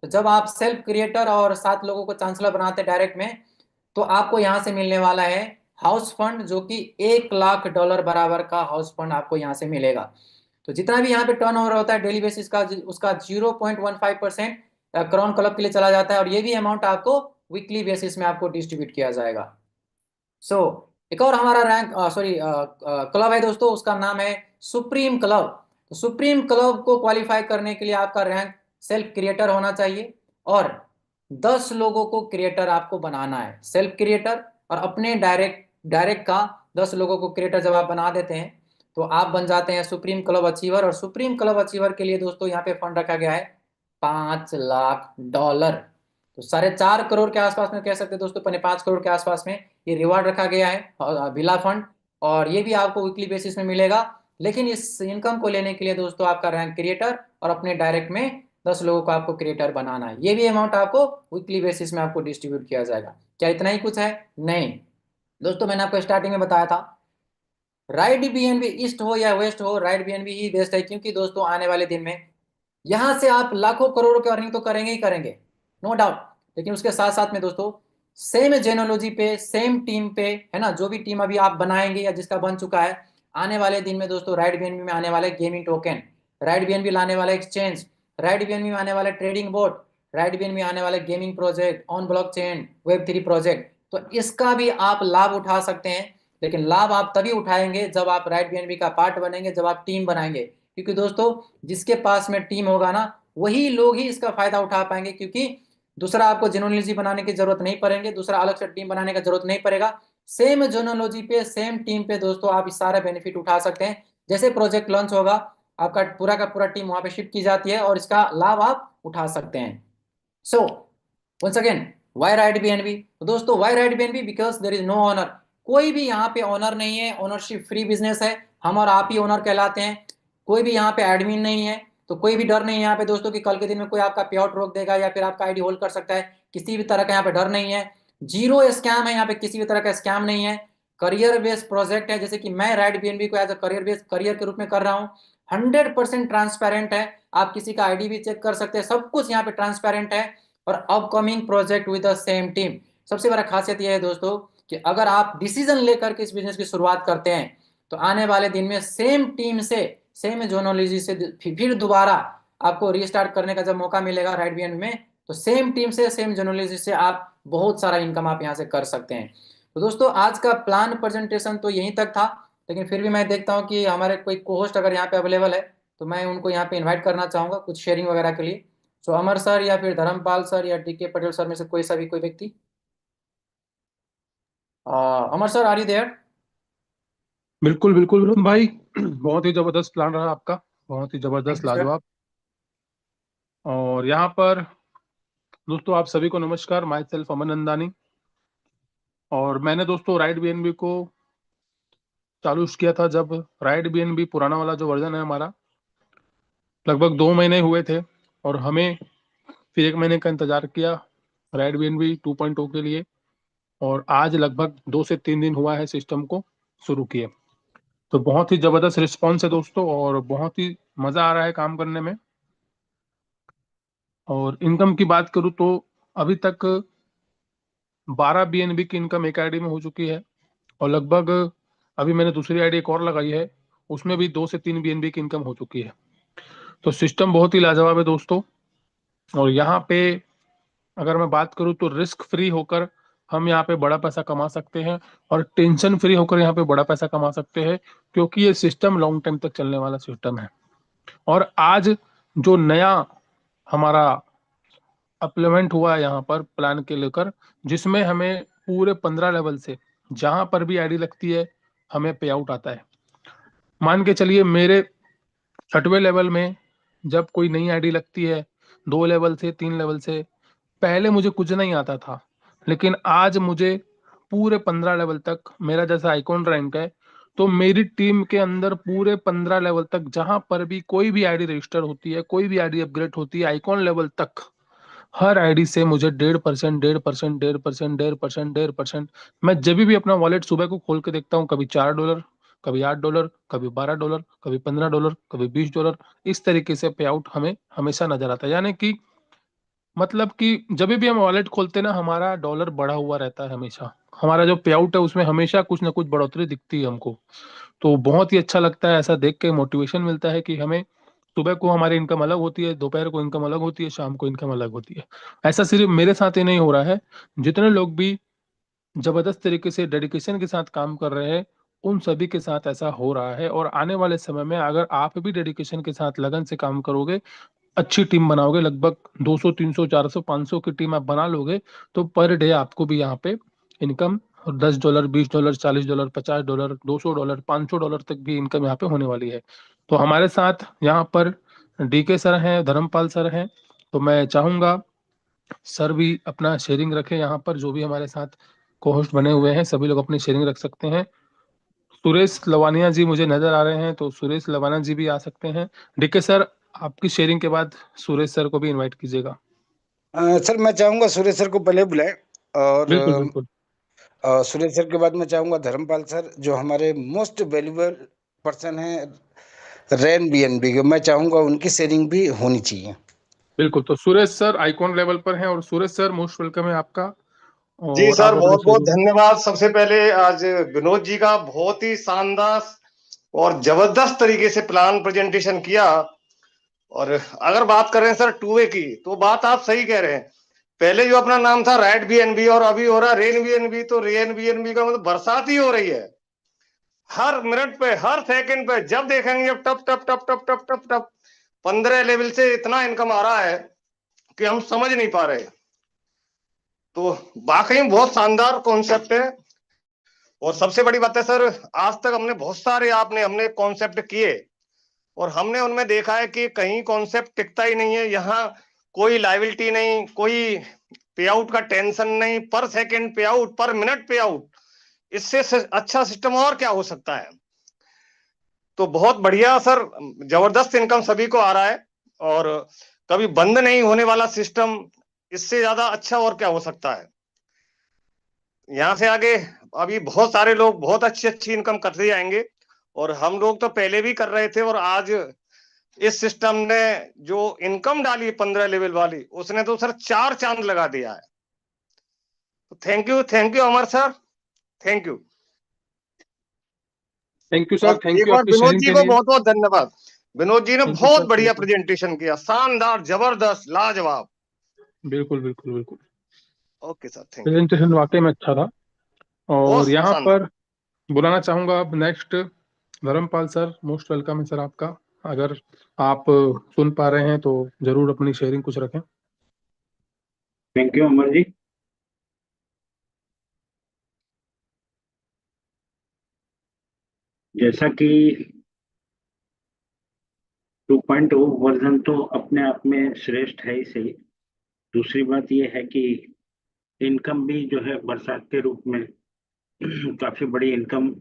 तो जब आप सेल्फ क्रिएटर और 7 लोगों को चांसलर बनाते हैं डायरेक्ट में, तो आपको यहाँ से मिलने वाला है हाउस फंड, जो कि $1 लाख बराबर का हाउस फंड आपको यहाँ से मिलेगा। तो जितना भी यहाँ पे टर्नओवर होता है डेली बेसिस का, उसका 0.15% क्रॉन क्लब के लिए चला जाता है, और ये भी अमाउंट आपको वीकली बेसिस में आपको डिस्ट्रीब्यूट किया जाएगा। सो एक और हमारा रैंक सॉरी क्लब है दोस्तों, उसका नाम है सुप्रीम क्लब। तो सुप्रीम क्लब को क्वालिफाई करने के लिए आपका रैंक सेल्फ क्रिएटर होना चाहिए, और 10 लोगों को क्रिएटर आपको बनाना है, सेल्फ क्रिएटर और अपने डायरेक्ट डायरेक्ट का 10 लोगों को क्रिएटर जब आप बना देते हैं तो आप बन जाते हैं सुप्रीम क्लब अचीवर। और सुप्रीम क्लब अचीवर के लिए दोस्तों यहाँ पे फंड रखा गया है $5 लाख। तो 4.5 करोड़ के आसपास में कह सकते हैं दोस्तों, 5.5 करोड़ के आसपास में ये रिवार्ड रखा गया है विला फंड, और ये भी आपको वीकली बेसिस में मिलेगा। लेकिन इस इनकम को लेने के लिए दोस्तों आपका रैंक क्रिएटर और अपने डायरेक्ट में 10 लोगों को आपको क्रिएटर बनाना है। ये भी अमाउंट आपको वीकली बेसिस में आपको डिस्ट्रीब्यूट किया जाएगा। क्या इतना ही कुछ है? नहीं दोस्तों, मैंने आपको स्टार्टिंग में बताया था, राइड बीएनबी ईस्ट हो या वेस्ट हो, राइड बीएनबी ही बेस्ट है, क्योंकि दोस्तों आने वाले दिन में यहां से आप लाखों करोड़ों की अर्निंग तो करेंगे ही करेंगे, नो डाउट। लेकिन उसके साथ साथ में दोस्तों सेम जेनोलॉजी पे, सेम टीम पे, है ना, जो भी टीम अभी आप बनाएंगे या जिसका बन चुका है, आने वाले दिन में दोस्तों राइड बीएनबी में आने वाले गेमिंग टोकन, राइड बीएनबी लाने वाला एक्सचेंज, राइड बीएनबी में आने वाले ट्रेडिंग बोर्ड, राइड बीएनबी में आने वाले gaming project on blockchain web 3 project, तो इसका भी आप लाभ उठा सकते हैं। लेकिन लाभ आप तभी उठाएंगे जब आप राइड बीएनबी का पार्ट बनेंगे, जब आप टीम बनाएंगे, क्योंकि दोस्तों जिसके पास में टीम होगा ना, वही लोग ही इसका फायदा उठा पाएंगे, क्योंकि दूसरा आपको जेनोलॉजी बनाने की जरूरत नहीं पड़ेंगे, दूसरा अलग से टीम बनाने का जरूरत नहीं पड़ेगा। सेम जेनोलॉजी पे, सेम टीम पे दोस्तों आप इस सारा बेनिफिट उठा सकते हैं। जैसे प्रोजेक्ट लॉन्च होगा, आपका पूरा का पूरा टीम वहां पे शिफ्ट की जाती है और इसका लाभ आप उठा सकते हैं। So once again, why ride BNB? तो दोस्तों why ride BNB? Because there is no owner. कोई भी यहाँ पे ओनर नहीं है, ओनरशिप फ्री बिजनेस है, हम और आप ही ओनर कहलाते हैं। कोई भी यहाँ पे एडमिन नहीं है, तो कोई भी डर नहीं है यहाँ पे दोस्तों कि कल के दिन में कोई आपका पे आउट रोक देगा या फिर आपका आईडी होल्ड कर सकता है। किसी भी तरह का यहाँ पे डर नहीं है, जीरो स्कैम है यहाँ पे, किसी भी तरह का स्कैम नहीं है। करियर बेस्ड प्रोजेक्ट है, जैसे कि मैं राइड बीएनबी को as a career based career के रूप में कर रहा हूँ। 100% ट्रांसपेरेंट है, आप किसी का आईडी भी चेक कर सकते हैं, सब कुछ यहाँ पे ट्रांसपेरेंट है। और upcoming project with the same team. सबसे बड़ा खासियत यह है दोस्तों कि अगर आप डिसीजन लेकर के इस बिजनेस की शुरुआत करते हैं, तो आने वाले दिन में सेम टीम से, सेम जोनोलॉजी से फिर दोबारा आपको रीस्टार्ट करने का जब मौका मिलेगा राइट बीएन में, तो सेम टीम से, सेम जोनोलॉजी से आप बहुत सारा इनकम आप यहाँ से कर सकते हैं। तो दोस्तों आज का प्लान प्रेजेंटेशन तो यहीं तक था, लेकिन फिर भी मैं देखता हूँ कि हमारे कोई को होस्ट अगर यहाँ पे अवेलेबल है, तो मैं उनको यहाँ पे इन्वाइट करना चाहूंगा कुछ शेयरिंग वगैरह के लिए। सो अमर सर या फिर धर्मपाल सर या डीके पटेल सर में से कोई सा भी कोई व्यक्ति। अमर सर, आर यू देयर? बिल्कुल बिल्कुल विरुण भाई, बहुत ही जबरदस्त प्लान रहा आपका, बहुत ही थैंक जबरदस्त यू सर। लाजवाब। और यहाँ पर दोस्तों आप सभी को नमस्कार, माई सेल्फ अमन नंदानी। और मैंने दोस्तों राइड बीएनबी को चालू किया था जब राइड बीएनबी पुराना वाला जो वर्जन है हमारा, लगभग 2 महीने हुए थे, और हमें फिर 1 महीने का इंतजार किया राइड बीएनबी 2.0 के लिए। और आज लगभग 2 से 3 दिन हुआ है सिस्टम को शुरू किए। तो बहुत ही जबरदस्त रिस्पॉन्स है दोस्तों, और बहुत ही मजा आ रहा है काम करने में। और इनकम की बात करूँ तो अभी तक 12 बीएनबी की इनकम एक आईडी में हो चुकी है, और लगभग अभी मैंने दूसरी आईडी एक और लगाई है, उसमें भी 2 से 3 बीएनबी की इनकम हो चुकी है। तो सिस्टम बहुत ही लाजवाब है दोस्तों। और यहाँ पे अगर मैं बात करूँ तो रिस्क फ्री होकर हम यहाँ पे बड़ा पैसा कमा सकते हैं, और टेंशन फ्री होकर यहाँ पे बड़ा पैसा कमा सकते हैं, क्योंकि ये सिस्टम लॉन्ग टाइम तक चलने वाला सिस्टम है। और आज जो नया हमारा अप्लीमेंट हुआ है यहाँ पर प्लान के लेकर, जिसमें हमें पूरे 15 लेवल से जहां पर भी आईडी लगती है हमें पे आउट आता है। मान के चलिए मेरे 6वें लेवल में जब कोई नई आईडी लगती है, 2 लेवल से 3 लेवल से, पहले मुझे कुछ नहीं आता था, लेकिन आज मुझे पूरे 15 लेवल तक मेरा जैसा आइकॉन रैंक है। तो मेरी टीम के अंदर पूरे 15 लेवल तक जहां पर भी कोई भी आईडी रजिस्टर होती है, कोई भी आईडी अपग्रेड होती है आइकॉन लेवल तक, हर आईडी से मुझे 1.5%, 1.5%, 1.5%, 1.5%, 1.5%। मैं जब भी अपना वॉलेट सुबह को खोल के देखता हूँ, कभी $4, कभी $8, कभी $12, कभी $15, कभी $20, इस तरीके से पे आउट हमें हमेशा नजर आता है। यानी कि मतलब कि जब भी हम वॉलेट खोलते हैं ना, हमारा डॉलर बढ़ा हुआ रहता है हमेशा। हमारा जो पे आउट है उसमें हमेशा कुछ ना कुछ बढ़ोतरी दिखती है हमको। तो बहुत ही अच्छा लगता है, ऐसा देख के मोटिवेशन मिलता है कि हमें सुबह को हमारी इनकम अलग होती है, दोपहर को इनकम अलग होती है, शाम को इनकम अलग होती है। ऐसा सिर्फ मेरे साथ ही नहीं हो रहा है, जितने लोग भी जबरदस्त तरीके से डेडिकेशन के साथ काम कर रहे हैं, उन सभी के साथ ऐसा हो रहा है। और आने वाले समय में अगर आप भी डेडिकेशन के साथ लगन से काम करोगे, अच्छी टीम बनाओगे, लगभग 200, 300, 400, 500 की टीम आप बना लोगे, तो पर डे आपको भी यहाँ पे इनकम $10, $20, $40, $50, $200, $500 तक भी इनकम यहाँ पे होने वाली है। तो हमारे साथ यहाँ पर डीके सर हैं, धर्मपाल सर हैं। तो मैं चाहूंगा सर भी अपना शेयरिंग रखें यहाँ पर। जो भी हमारे साथ को होस्ट बने हुए हैं, सभी लोग अपनी शेयरिंग रख सकते हैं। सुरेश लवानिया जी मुझे नजर आ रहे हैं, तो सुरेश लवानिया जी भी आ सकते हैं। डीके सर, आपकी शेयरिंग के बाद सुरेश सर को भी इनवाइट कीजिएगा। सर मैं चाहूंगा सुरेश सर को पहले बुलाएं। और बिल्कुल बिल्कुल। सुरेश सर के बाद मैं चाहूंगा धर्मपाल सर, जो हमारे मोस्ट वैल्यूबल पर्सन हैं रैन बीएनबी के। मैं चाहूंगा उनकी शेयरिंग भी होनी चाहिए। बिल्कुल, तो सुरेश सर आइकॉन लेवल पर हैं, और सुरेश सर मोस्ट वेलकम है आपका। जी और सर, आप अपनी बहुत बहुत शेयरिंग। धन्यवाद। सबसे पहले आज विनोद जी का बहुत ही शानदार और जबरदस्त तरीके से प्लान प्रेजेंटेशन किया। और अगर बात करें सर टू वे की, तो बात आप सही कह रहे हैं। पहले जो अपना नाम था रैड बीएनबी और अभी हो रहा रेन बीएनबी, तो रेन बीएनबी का मतलब बरसात ही हो रही है। हर मिनट पे, हर सेकंड पे जब देखेंगे जब टप टप टप टप टप टप टप 15 लेवल से इतना इनकम आ रहा है कि हम समझ नहीं पा रहे। तो वाकई में बहुत शानदार कॉन्सेप्ट है। और सबसे बड़ी बात है सर, आज तक हमने बहुत सारे हमने कॉन्सेप्ट किए और हमने उनमें देखा है कि कहीं कॉन्सेप्ट टिकता ही नहीं है। यहाँ कोई लाइबिलिटी नहीं, कोई पे आउट का टेंशन नहीं, पर सेकंड पे आउट, पर मिनट पे आउट। इससे अच्छा सिस्टम और क्या हो सकता है। तो बहुत बढ़िया सर, जबरदस्त इनकम सभी को आ रहा है और कभी बंद नहीं होने वाला सिस्टम। इससे ज्यादा अच्छा और क्या हो सकता है। यहाँ से आगे अभी बहुत सारे लोग बहुत अच्छी अच्छी इनकम करते जाएंगे। और हम लोग तो पहले भी कर रहे थे, और आज इस सिस्टम ने जो इनकम डाली 15 लेवल वाली, उसने तो सर 4 चांद लगा दिया है। तो thank you Amar sir, thank you. Thank you sir, और थैंक एक यू बार आपकी विनोद शेयरिंग जी के को लिए। बहुत बहुत धन्यवाद। विनोद जी ने थैंक यू बहुत सर, बढ़िया थैंक यू। प्रेजेंटेशन किया, शानदार, जबरदस्त, लाजवाब। बिल्कुल बिल्कुल बिल्कुल। Okay sir, thank you. Presentation वाकई में अच्छा था। और बहुत यहाँ शानदार। पर बुलाना चाहूंगा अब next Dharmpal sir, most welcome है सर आपका। अगर आप सुन पा रहे हैं तो जरूर अपनी शेयरिंग कुछ रखें। Thank you Amar ji. जैसा कि 2.0 वर्जन तो अपने आप में श्रेष्ठ है ही सही। दूसरी बात यह है कि इनकम भी जो है बरसात के रूप में काफी बड़ी इनकम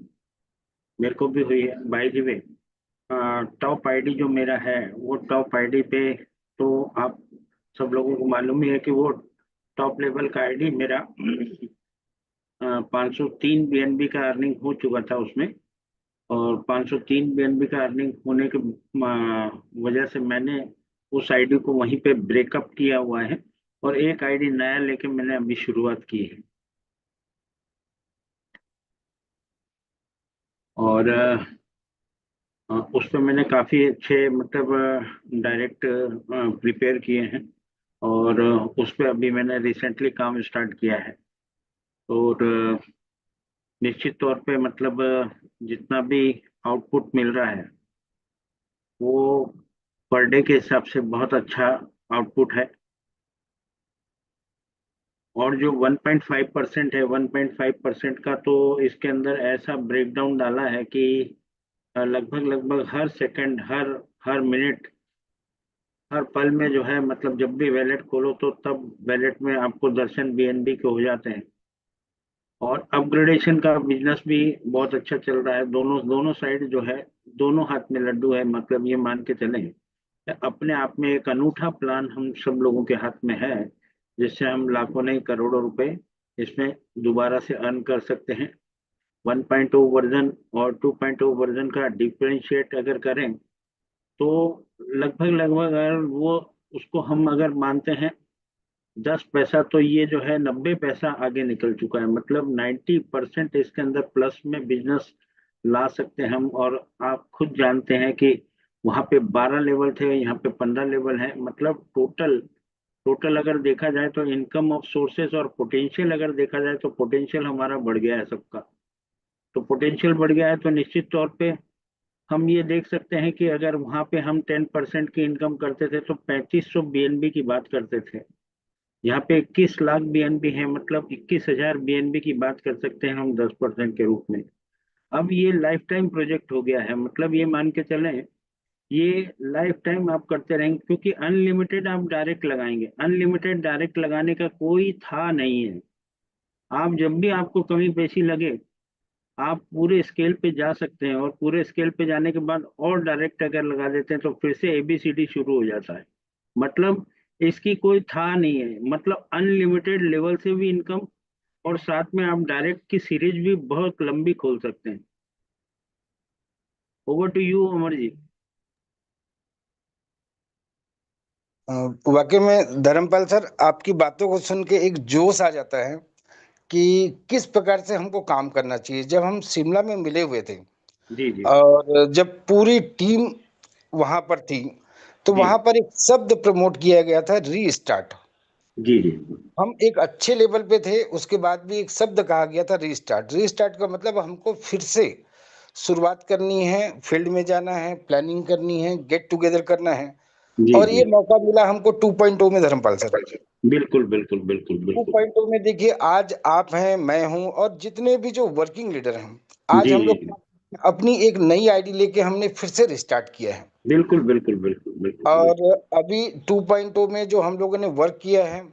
मेरे को भी हुई है। By the way, top ID जो मेरा है वो टॉप आईडी पे, तो आप सब लोगों को मालूम ही है कि वो टॉप लेवल का आईडी मेरा 503 बीएनबी का अर्निंग हो चुका था उसमें। और 503 बीएनबी का अर्निंग होने के वजह से मैंने उस आईडी को वहीं पे ब्रेकअप किया हुआ है और एक आईडी नया लेके मैंने अभी शुरुआत की है। और उस पे मैंने काफ़ी अच्छे मतलब डायरेक्ट प्रिपेयर किए हैं। और उस पे अभी मैंने रिसेंटली काम स्टार्ट किया है। और निश्चित तौर पे मतलब जितना भी आउटपुट मिल रहा है वो पर डे के हिसाब से बहुत अच्छा आउटपुट है। और जो 1.5% है, 1.5% का तो इसके अंदर ऐसा ब्रेकडाउन डाला है कि लगभग लगभग हर सेकंड, हर मिनट, हर पल में जो है मतलब जब भी वैलेट खोलो तो तब वैलेट में आपको दर्शन बीएनबी के हो जाते हैं। और अपग्रेडेशन का बिजनेस भी बहुत अच्छा चल रहा है। दोनों दोनों साइड जो है, दोनों हाथ में लड्डू है, मतलब ये मान के चलें। अपने आप में एक अनूठा प्लान हम सब लोगों के हाथ में है जिससे हम लाखों नहीं करोड़ों रुपए इसमें दोबारा से अर्न कर सकते हैं। 1.0 वर्जन और 2.0 वर्जन का डिफरेंशिएट अगर करें तो लगभग लगभग अगर वो उसको हम अगर मानते हैं 10 पैसा, तो ये जो है 90 पैसा आगे निकल चुका है। मतलब 90% इसके अंदर प्लस में बिजनेस ला सकते हैं हम। और आप खुद जानते हैं कि वहां पे 12 लेवल थे, यहाँ पे 15 लेवल है। मतलब टोटल टोटल अगर देखा जाए तो इनकम ऑफ सोर्सेस और पोटेंशियल अगर देखा जाए तो पोटेंशियल हमारा बढ़ गया है सबका। तो पोटेंशियल बढ़ गया है तो निश्चित तौर पे हम ये देख सकते हैं कि अगर वहां पे हम 10% की इनकम करते थे तो 3500 बीएनबी की बात करते थे। यहाँ पे 21 लाख बीएनबी है, मतलब 21,000 बीएनबी की बात कर सकते हैं हम 10% के रूप में। अब ये लाइफ टाइम प्रोजेक्ट हो गया है। मतलब ये मान के चलें, ये लाइफ टाइम आप करते रहेंगे, क्योंकि अनलिमिटेड आप डायरेक्ट लगाएंगे। अनलिमिटेड डायरेक्ट लगाने का कोई था नहीं है। आप जब भी आपको कमी पेशी लगे आप पूरे स्केल पे जा सकते हैं, और पूरे स्केल पे जाने के बाद और डायरेक्ट अगर लगा देते हैं तो फिर से एबीसीडी शुरू हो जाता है। मतलब इसकी कोई था नहीं है। मतलब अनलिमिटेड लेवल से भी इनकम, और साथ में आप डायरेक्ट की सीरीज भी बहुत लंबी खोल सकते हैं। Over to you Amar ji. वाकई में धर्मपाल सर, आपकी बातों को सुन के एक जोश आ जाता है कि किस प्रकार से हमको काम करना चाहिए। जब हम शिमला में मिले हुए थे जी जी और जब पूरी टीम वहां पर थी, तो जी वहां पर एक शब्द प्रमोट किया गया था, रीस्टार्ट। जी जी हम एक अच्छे लेवल पे थे, उसके बाद भी एक शब्द कहा गया था, रीस्टार्ट। रीस्टार्ट का मतलब हमको फिर से शुरुआत करनी है, फील्ड में जाना है, प्लानिंग करनी है, गेट टुगेदर करना है। जी और जी। ये मौका मिला हमको 2.0 में धर्मपाल सर। बिल्कुल बिल्कुल बिल्कुल बिल्कुल। 2.0 में देखिए, आज आप हैं, मैं हूं, और जितने भी जो वर्किंग लीडर हैं, आज जी हम जी लोग जी। अपनी एक नई आईडी लेके हमने फिर से रिस्टार्ट किया है। बिल्कुल बिल्कुल बिल्कुल बिल्कुल और बिल्कुल। अभी 2.0 में जो हम लोगों ने वर्क किया है,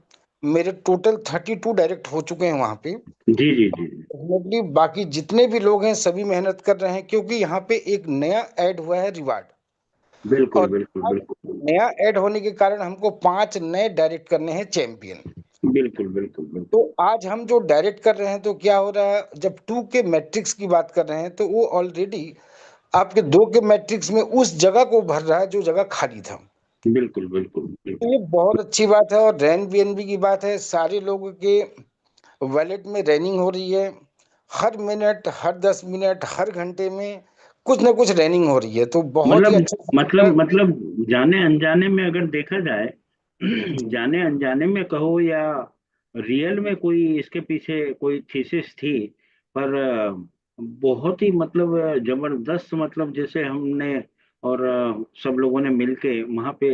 मेरे टोटल 32 डायरेक्ट हो चुके हैं वहां पे। जी जी जी जी। डेफिनेटली बाकी जितने भी लोग हैं सभी मेहनत कर रहे हैं, क्योंकि यहाँ पे एक नया ऐड हुआ है, रिवार्ड। बिल्कुल और बिल्कुल बिल्कुल नया ऐड होने के कारण हमको 5 नए डायरेक्ट करने हैं, चैंपियन। बिल्कुल बिल्कुल तो बिल्कुल। आज हम जो डायरेक्ट कर रहे हैं, तो क्या हो रहा है, जब 2 के मैट्रिक्स की बात कर रहे हैं, तो वो ऑलरेडी आपके 2 के मैट्रिक्स में उस जगह को भर रहा है जो जगह खाली था। बिल्कुल बिल्कुल तो बिल्कुल। ये बहुत अच्छी बात है। और रैन बीएनबी की बात है, सारे लोगों के वॉलेट में रनिंग हो रही है। हर मिनट, हर 10 मिनट, हर घंटे में कुछ ना कुछ रनिंग हो रही है, तो बहुत ही मतलब अच्छा। जाने अनजाने में अगर देखा जाए जाने अनजाने में कहो या रियल में कोई इसके पीछे कोई थीसिस थी। पर बहुत ही मतलब जबरदस्त, मतलब जैसे हमने और सब लोगों ने मिलके वहां पे,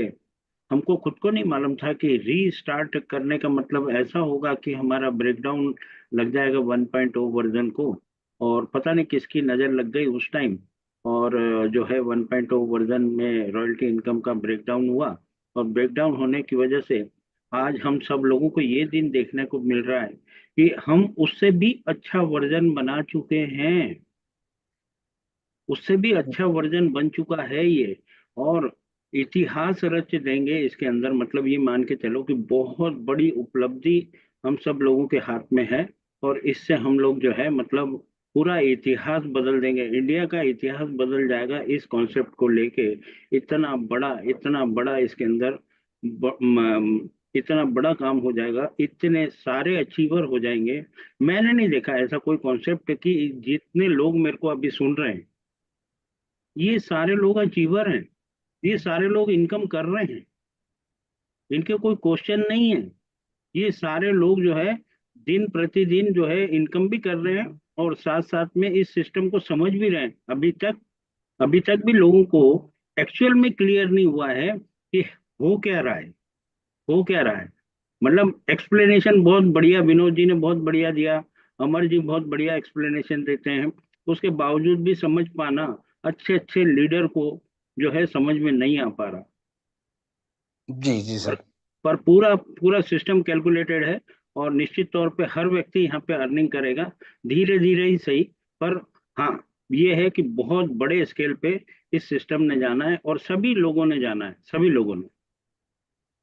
हमको खुद को नहीं मालूम था कि रीस्टार्ट करने का मतलब ऐसा होगा कि हमारा ब्रेकडाउन लग जाएगा 1.0 वर्जन को। और पता नहीं किसकी नज़र लग गई उस टाइम, और जो है 1.0 वर्जन में रॉयल्टी इनकम का ब्रेकडाउन हुआ। और ब्रेकडाउन होने की वजह से आज हम सब लोगों को ये दिन देखने को मिल रहा है कि हम उससे भी अच्छा वर्जन बना चुके हैं। उससे भी अच्छा वर्जन बन चुका है ये। और इतिहास रच देंगे इसके अंदर। मतलब ये मान के चलो कि बहुत बड़ी उपलब्धि हम सब लोगों के हाथ में है। और इससे हम लोग जो है मतलब पूरा इतिहास बदल देंगे, इंडिया का इतिहास बदल जाएगा इस कॉन्सेप्ट को लेके। इतना बड़ा इसके अंदर इतना बड़ा काम हो जाएगा, इतने सारे अचीवर हो जाएंगे। मैंने नहीं देखा ऐसा कोई कॉन्सेप्ट कि जितने लोग मेरे को अभी सुन रहे हैं ये सारे लोग अचीवर हैं। ये सारे लोग इनकम कर रहे हैं, इनके कोई क्वेश्चन नहीं है। ये सारे लोग जो है दिन प्रतिदिन जो है इनकम भी कर रहे हैं, और साथ साथ में इस सिस्टम को समझ भी रहे हैं। अभी तक भी लोगों को एक्चुअल में क्लियर नहीं हुआ है कि हो क्या रहा है, हो क्या रहा है। मतलब एक्सप्लेनेशन बहुत बढ़िया विनोद जी ने बहुत बढ़िया दिया, अमर जी बहुत बढ़िया एक्सप्लेनेशन देते हैं। उसके बावजूद भी समझ पाना अच्छे अच्छे लीडर को जो है समझ में नहीं आ पा रहा। जी जी पर सर। पर पूरा पूरा सिस्टम कैलकुलेटेड है, और निश्चित तौर पे हर व्यक्ति यहाँ पे अर्निंग करेगा, धीरे धीरे ही सही। पर हाँ, ये है कि बहुत बड़े स्केल पे इस सिस्टम ने जाना है, और सभी लोगों ने जाना है, सभी लोगों ने।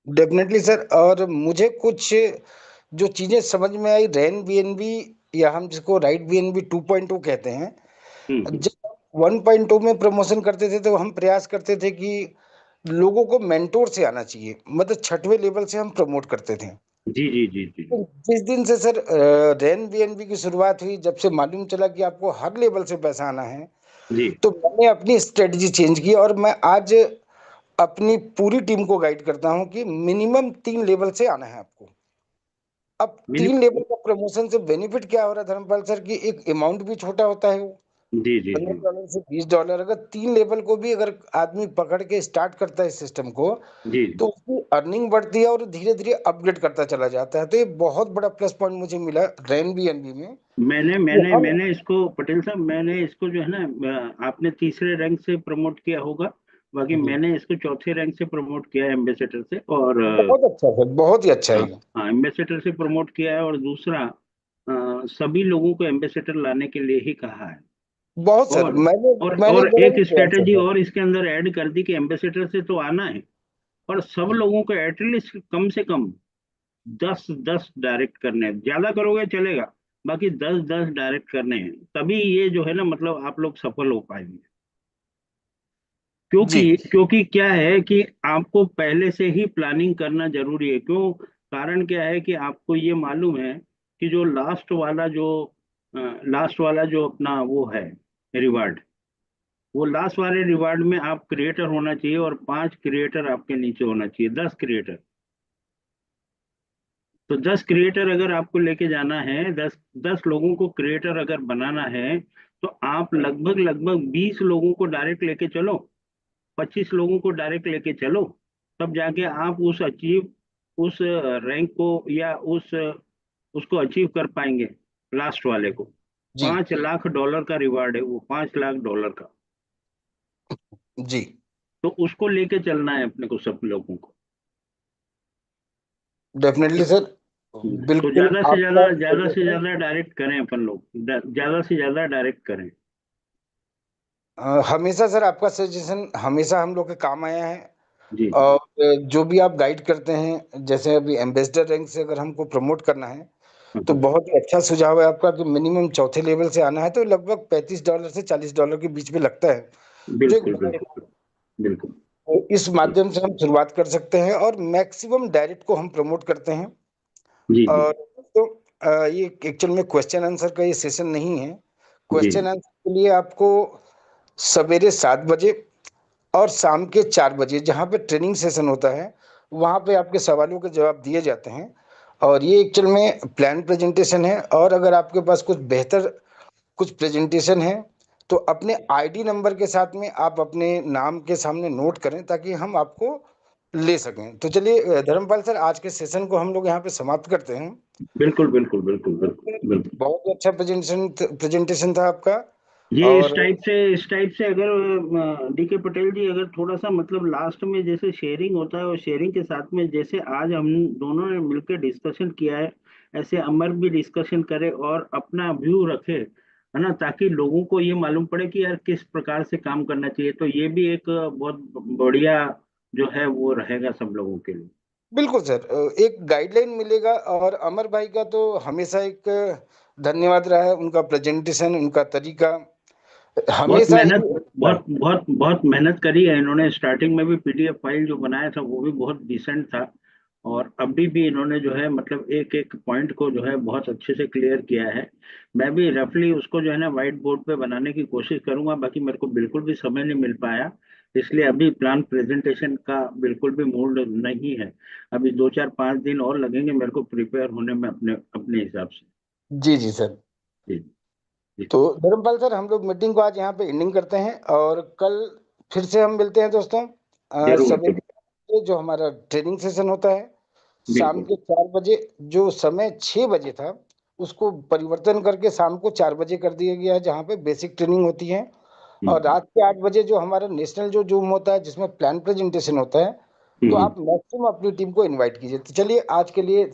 Definitely sir. और मुझे कुछ जो चीजें समझ में आई, रैन बीएनबी या हम जिसको राइट बीएनबी 2.0 कहते हैं, जब 1.0 में प्रमोशन करते थे तो हम प्रयास करते थे कि लोगों को मेंटोर से आना चाहिए, मतलब छठवें लेवल से हम प्रमोट करते थे। जी जी जी जी तो जिस दिन से सर रैन बीएनबी की शुरुआत हुई, जब से मालूम चला कि आपको हर लेवल से पैसा आना है, जी। तो मैंने अपनी स्ट्रेटजी चेंज की और मैं आज अपनी पूरी टीम को गाइड करता हूं कि मिनिमम 3 लेवल से आना है आपको। अब मिनि 3 लेवल का प्रमोशन से बेनिफिट क्या हो रहा है धर्मपाल सर, कि एक अमाउंट भी छोटा होता है वो जी जी जी $15 से $20। अगर 3 लेवल को भी अगर आदमी पकड़ के स्टार्ट करता है इस सिस्टम को, जी। तो उसकी अर्निंग बढ़ती है और धीरे धीरे अपग्रेड करता चला जाता है। तो ये बहुत बड़ा प्लस पॉइंट मुझे मिला रैन बीएनबी में मैंने कि मैंने हम। मैंने इसको पटेल साहब, मैंने इसको जो है ना, आपने तीसरे रैंक से प्रमोट किया होगा, बाकी जी, मैंने इसको चौथे रैंक से प्रमोट किया है एम्बेसडर से। और बहुत अच्छा सर, बहुत ही अच्छा है हाँ ये। हाँ, एम्बेसडर से प्रमोट किया है। और दूसरा, सभी लोगों को एम्बेसडर लाने के लिए ही कहा है। बहुत सर, और मैंने और मैंने और मेरा एक भी प्रयास है स्ट्रेटेजी सर। और इसके अंदर ऐड कर दी कि एम्बेसडर से तो आना है, पर सब जी लोगों को एटलीस्ट कम से कम 10-10 डायरेक्ट करने हैं। ज्यादा करोगे चलेगा, बाकी 10-10 डायरेक्ट करने हैं, तभी ये जो है ना, मतलब आप लोग सफल हो पाएंगे। जी क्योंकि क्योंकि क्या है कि आपको पहले से ही प्लानिंग करना जरूरी है। क्यों? कारण क्या है कि आपको ये मालूम है कि जो लास्ट वाला जो अपना वो है रिवार्ड, वो लास्ट वाले रिवार्ड में आप क्रिएटर होना चाहिए, और 5 क्रिएटर आपके नीचे होना चाहिए, 10 क्रिएटर। तो 10 क्रिएटर अगर आपको लेके जाना है, 10 10 लोगों को क्रिएटर अगर बनाना है, तो आप लगभग लगभग 20 लोगों को डायरेक्ट लेके चलो, 25 लोगों को डायरेक्ट लेके चलो। तब जाके आप उस रैंक को या उसको अचीव कर पाएंगे, लास्ट वाले को। जी 5 लाख डॉलर का रिवार्ड है वो, 5 लाख डॉलर का। जी। तो उसको लेके चलना है अपने को, सब लोगों को। डेफिनेटली सर, तो बिल्कुल आपका ज्यादा से सजेशन। ज्यादा डायरेक्ट करें अपन लोग, ज्यादा से ज्यादा डायरेक्ट करें। हमेशा सर आपका सजेशन हमेशा हम लोग के काम आया है। जी जी। और जो भी आप गाइड करते हैं, जैसे अभी एम्बेसडर रैंक से अगर हमको प्रमोट करना है, हाँ, तो हाँ, बहुत ही अच्छा सुझाव है आपका कि मिनिमम चौथे लेवल से आना है, तो लगभग $35 से $40 के बीच में लगता है, जो एक बिल्कुल बड़ा बिल्कुल बिल्कुल। तो इस माध्यम से हम शुरुआत कर सकते हैं और मैक्सिमम डायरेक्ट को हम प्रमोट करते हैं। जी जी और तो ये एक्चुअल में क्वेश्चन आंसर का ये सेशन नहीं है। जी क्वेश्चन आंसर के लिए आपको सवेरे 7 बजे और शाम के 4 बजे जहाँ पे ट्रेनिंग सेशन होता है, वहाँ पे आपके सवालों के जवाब दिए जाते हैं। और ये एक्चुअल में प्लान प्रेजेंटेशन है, और अगर आपके पास कुछ बेहतर कुछ प्रेजेंटेशन है, तो अपने आईडी नंबर के साथ में आप अपने नाम के सामने नोट करें, ताकि हम आपको ले सकें। तो चलिए धर्मपाल सर, आज के सेशन को हम लोग यहाँ पे समाप्त करते हैं। बिल्कुल बिल्कुल बिल्कुल बिल्कुल बिल्कुल। बहुत ही अच्छा प्रेजेंटेशन था आपका। ये और इस टाइप से अगर डीके पटेल जी, अगर थोड़ा सा मतलब लास्ट में जैसे शेयरिंग होता है, और शेयरिंग के साथ में जैसे आज हम दोनों ने मिलकर डिस्कशन किया है, ऐसे अमर भी डिस्कशन करे और अपना व्यू रखे, है ना, ताकि लोगों को ये मालूम पड़े कि यार किस प्रकार से काम करना चाहिए। तो ये भी एक बहुत बढ़िया जो है वो रहेगा सब लोगों के लिए। बिल्कुल सर, एक गाइडलाइन मिलेगा। और अमर भाई का तो हमेशा एक धन्यवाद रहा है, उनका प्रेजेंटेशन, उनका तरीका बहुत हमेशा ही मेहनत अच्छा बहुत है। बहुत बहुत मेहनत करी है इन्होंने। स्टार्टिंग में भी पीडीएफ फाइल जो बनाया था वो भी बहुत डिसेंट था, और अभी भी इन्होंने जो है मतलब एक एक पॉइंट को जो है बहुत अच्छे से क्लियर किया है। मैं भी रफली उसको जो है ना व्हाइट बोर्ड पे बनाने की कोशिश करूंगा, बाकी मेरे को बिल्कुल भी समय नहीं मिल पाया, इसलिए अभी प्लान प्रेजेंटेशन का बिल्कुल भी मूड नहीं है। अभी 2-4-5 दिन और लगेंगे मेरे को प्रिपेयर होने में, अपने अपने हिसाब से। जी जी सर। जी जी। तो धर्मपाल सर, हम लोग मीटिंग को आज यहाँ पे एंडिंग करते हैं, और कल फिर से हम मिलते हैं दोस्तों। जरूर जरूर। सवेरे जो हमारा ट्रेनिंग सेशन होता है, शाम बिल्कुल। के 4 बजे, जो समय 6 बजे था उसको परिवर्तन करके शाम को 4 बजे कर दिया गया है, जहाँ पे बेसिक ट्रेनिंग होती है। और हम्म रात के 8 बजे जो हमारा नेशनल जो जूम होता है, जिसमें प्लान प्रेजेंटेशन होता है, तो हम्म। आप मैक्सिमम अपनी टीम को इनवाइट कीजिए। तो चलिए आज के लिए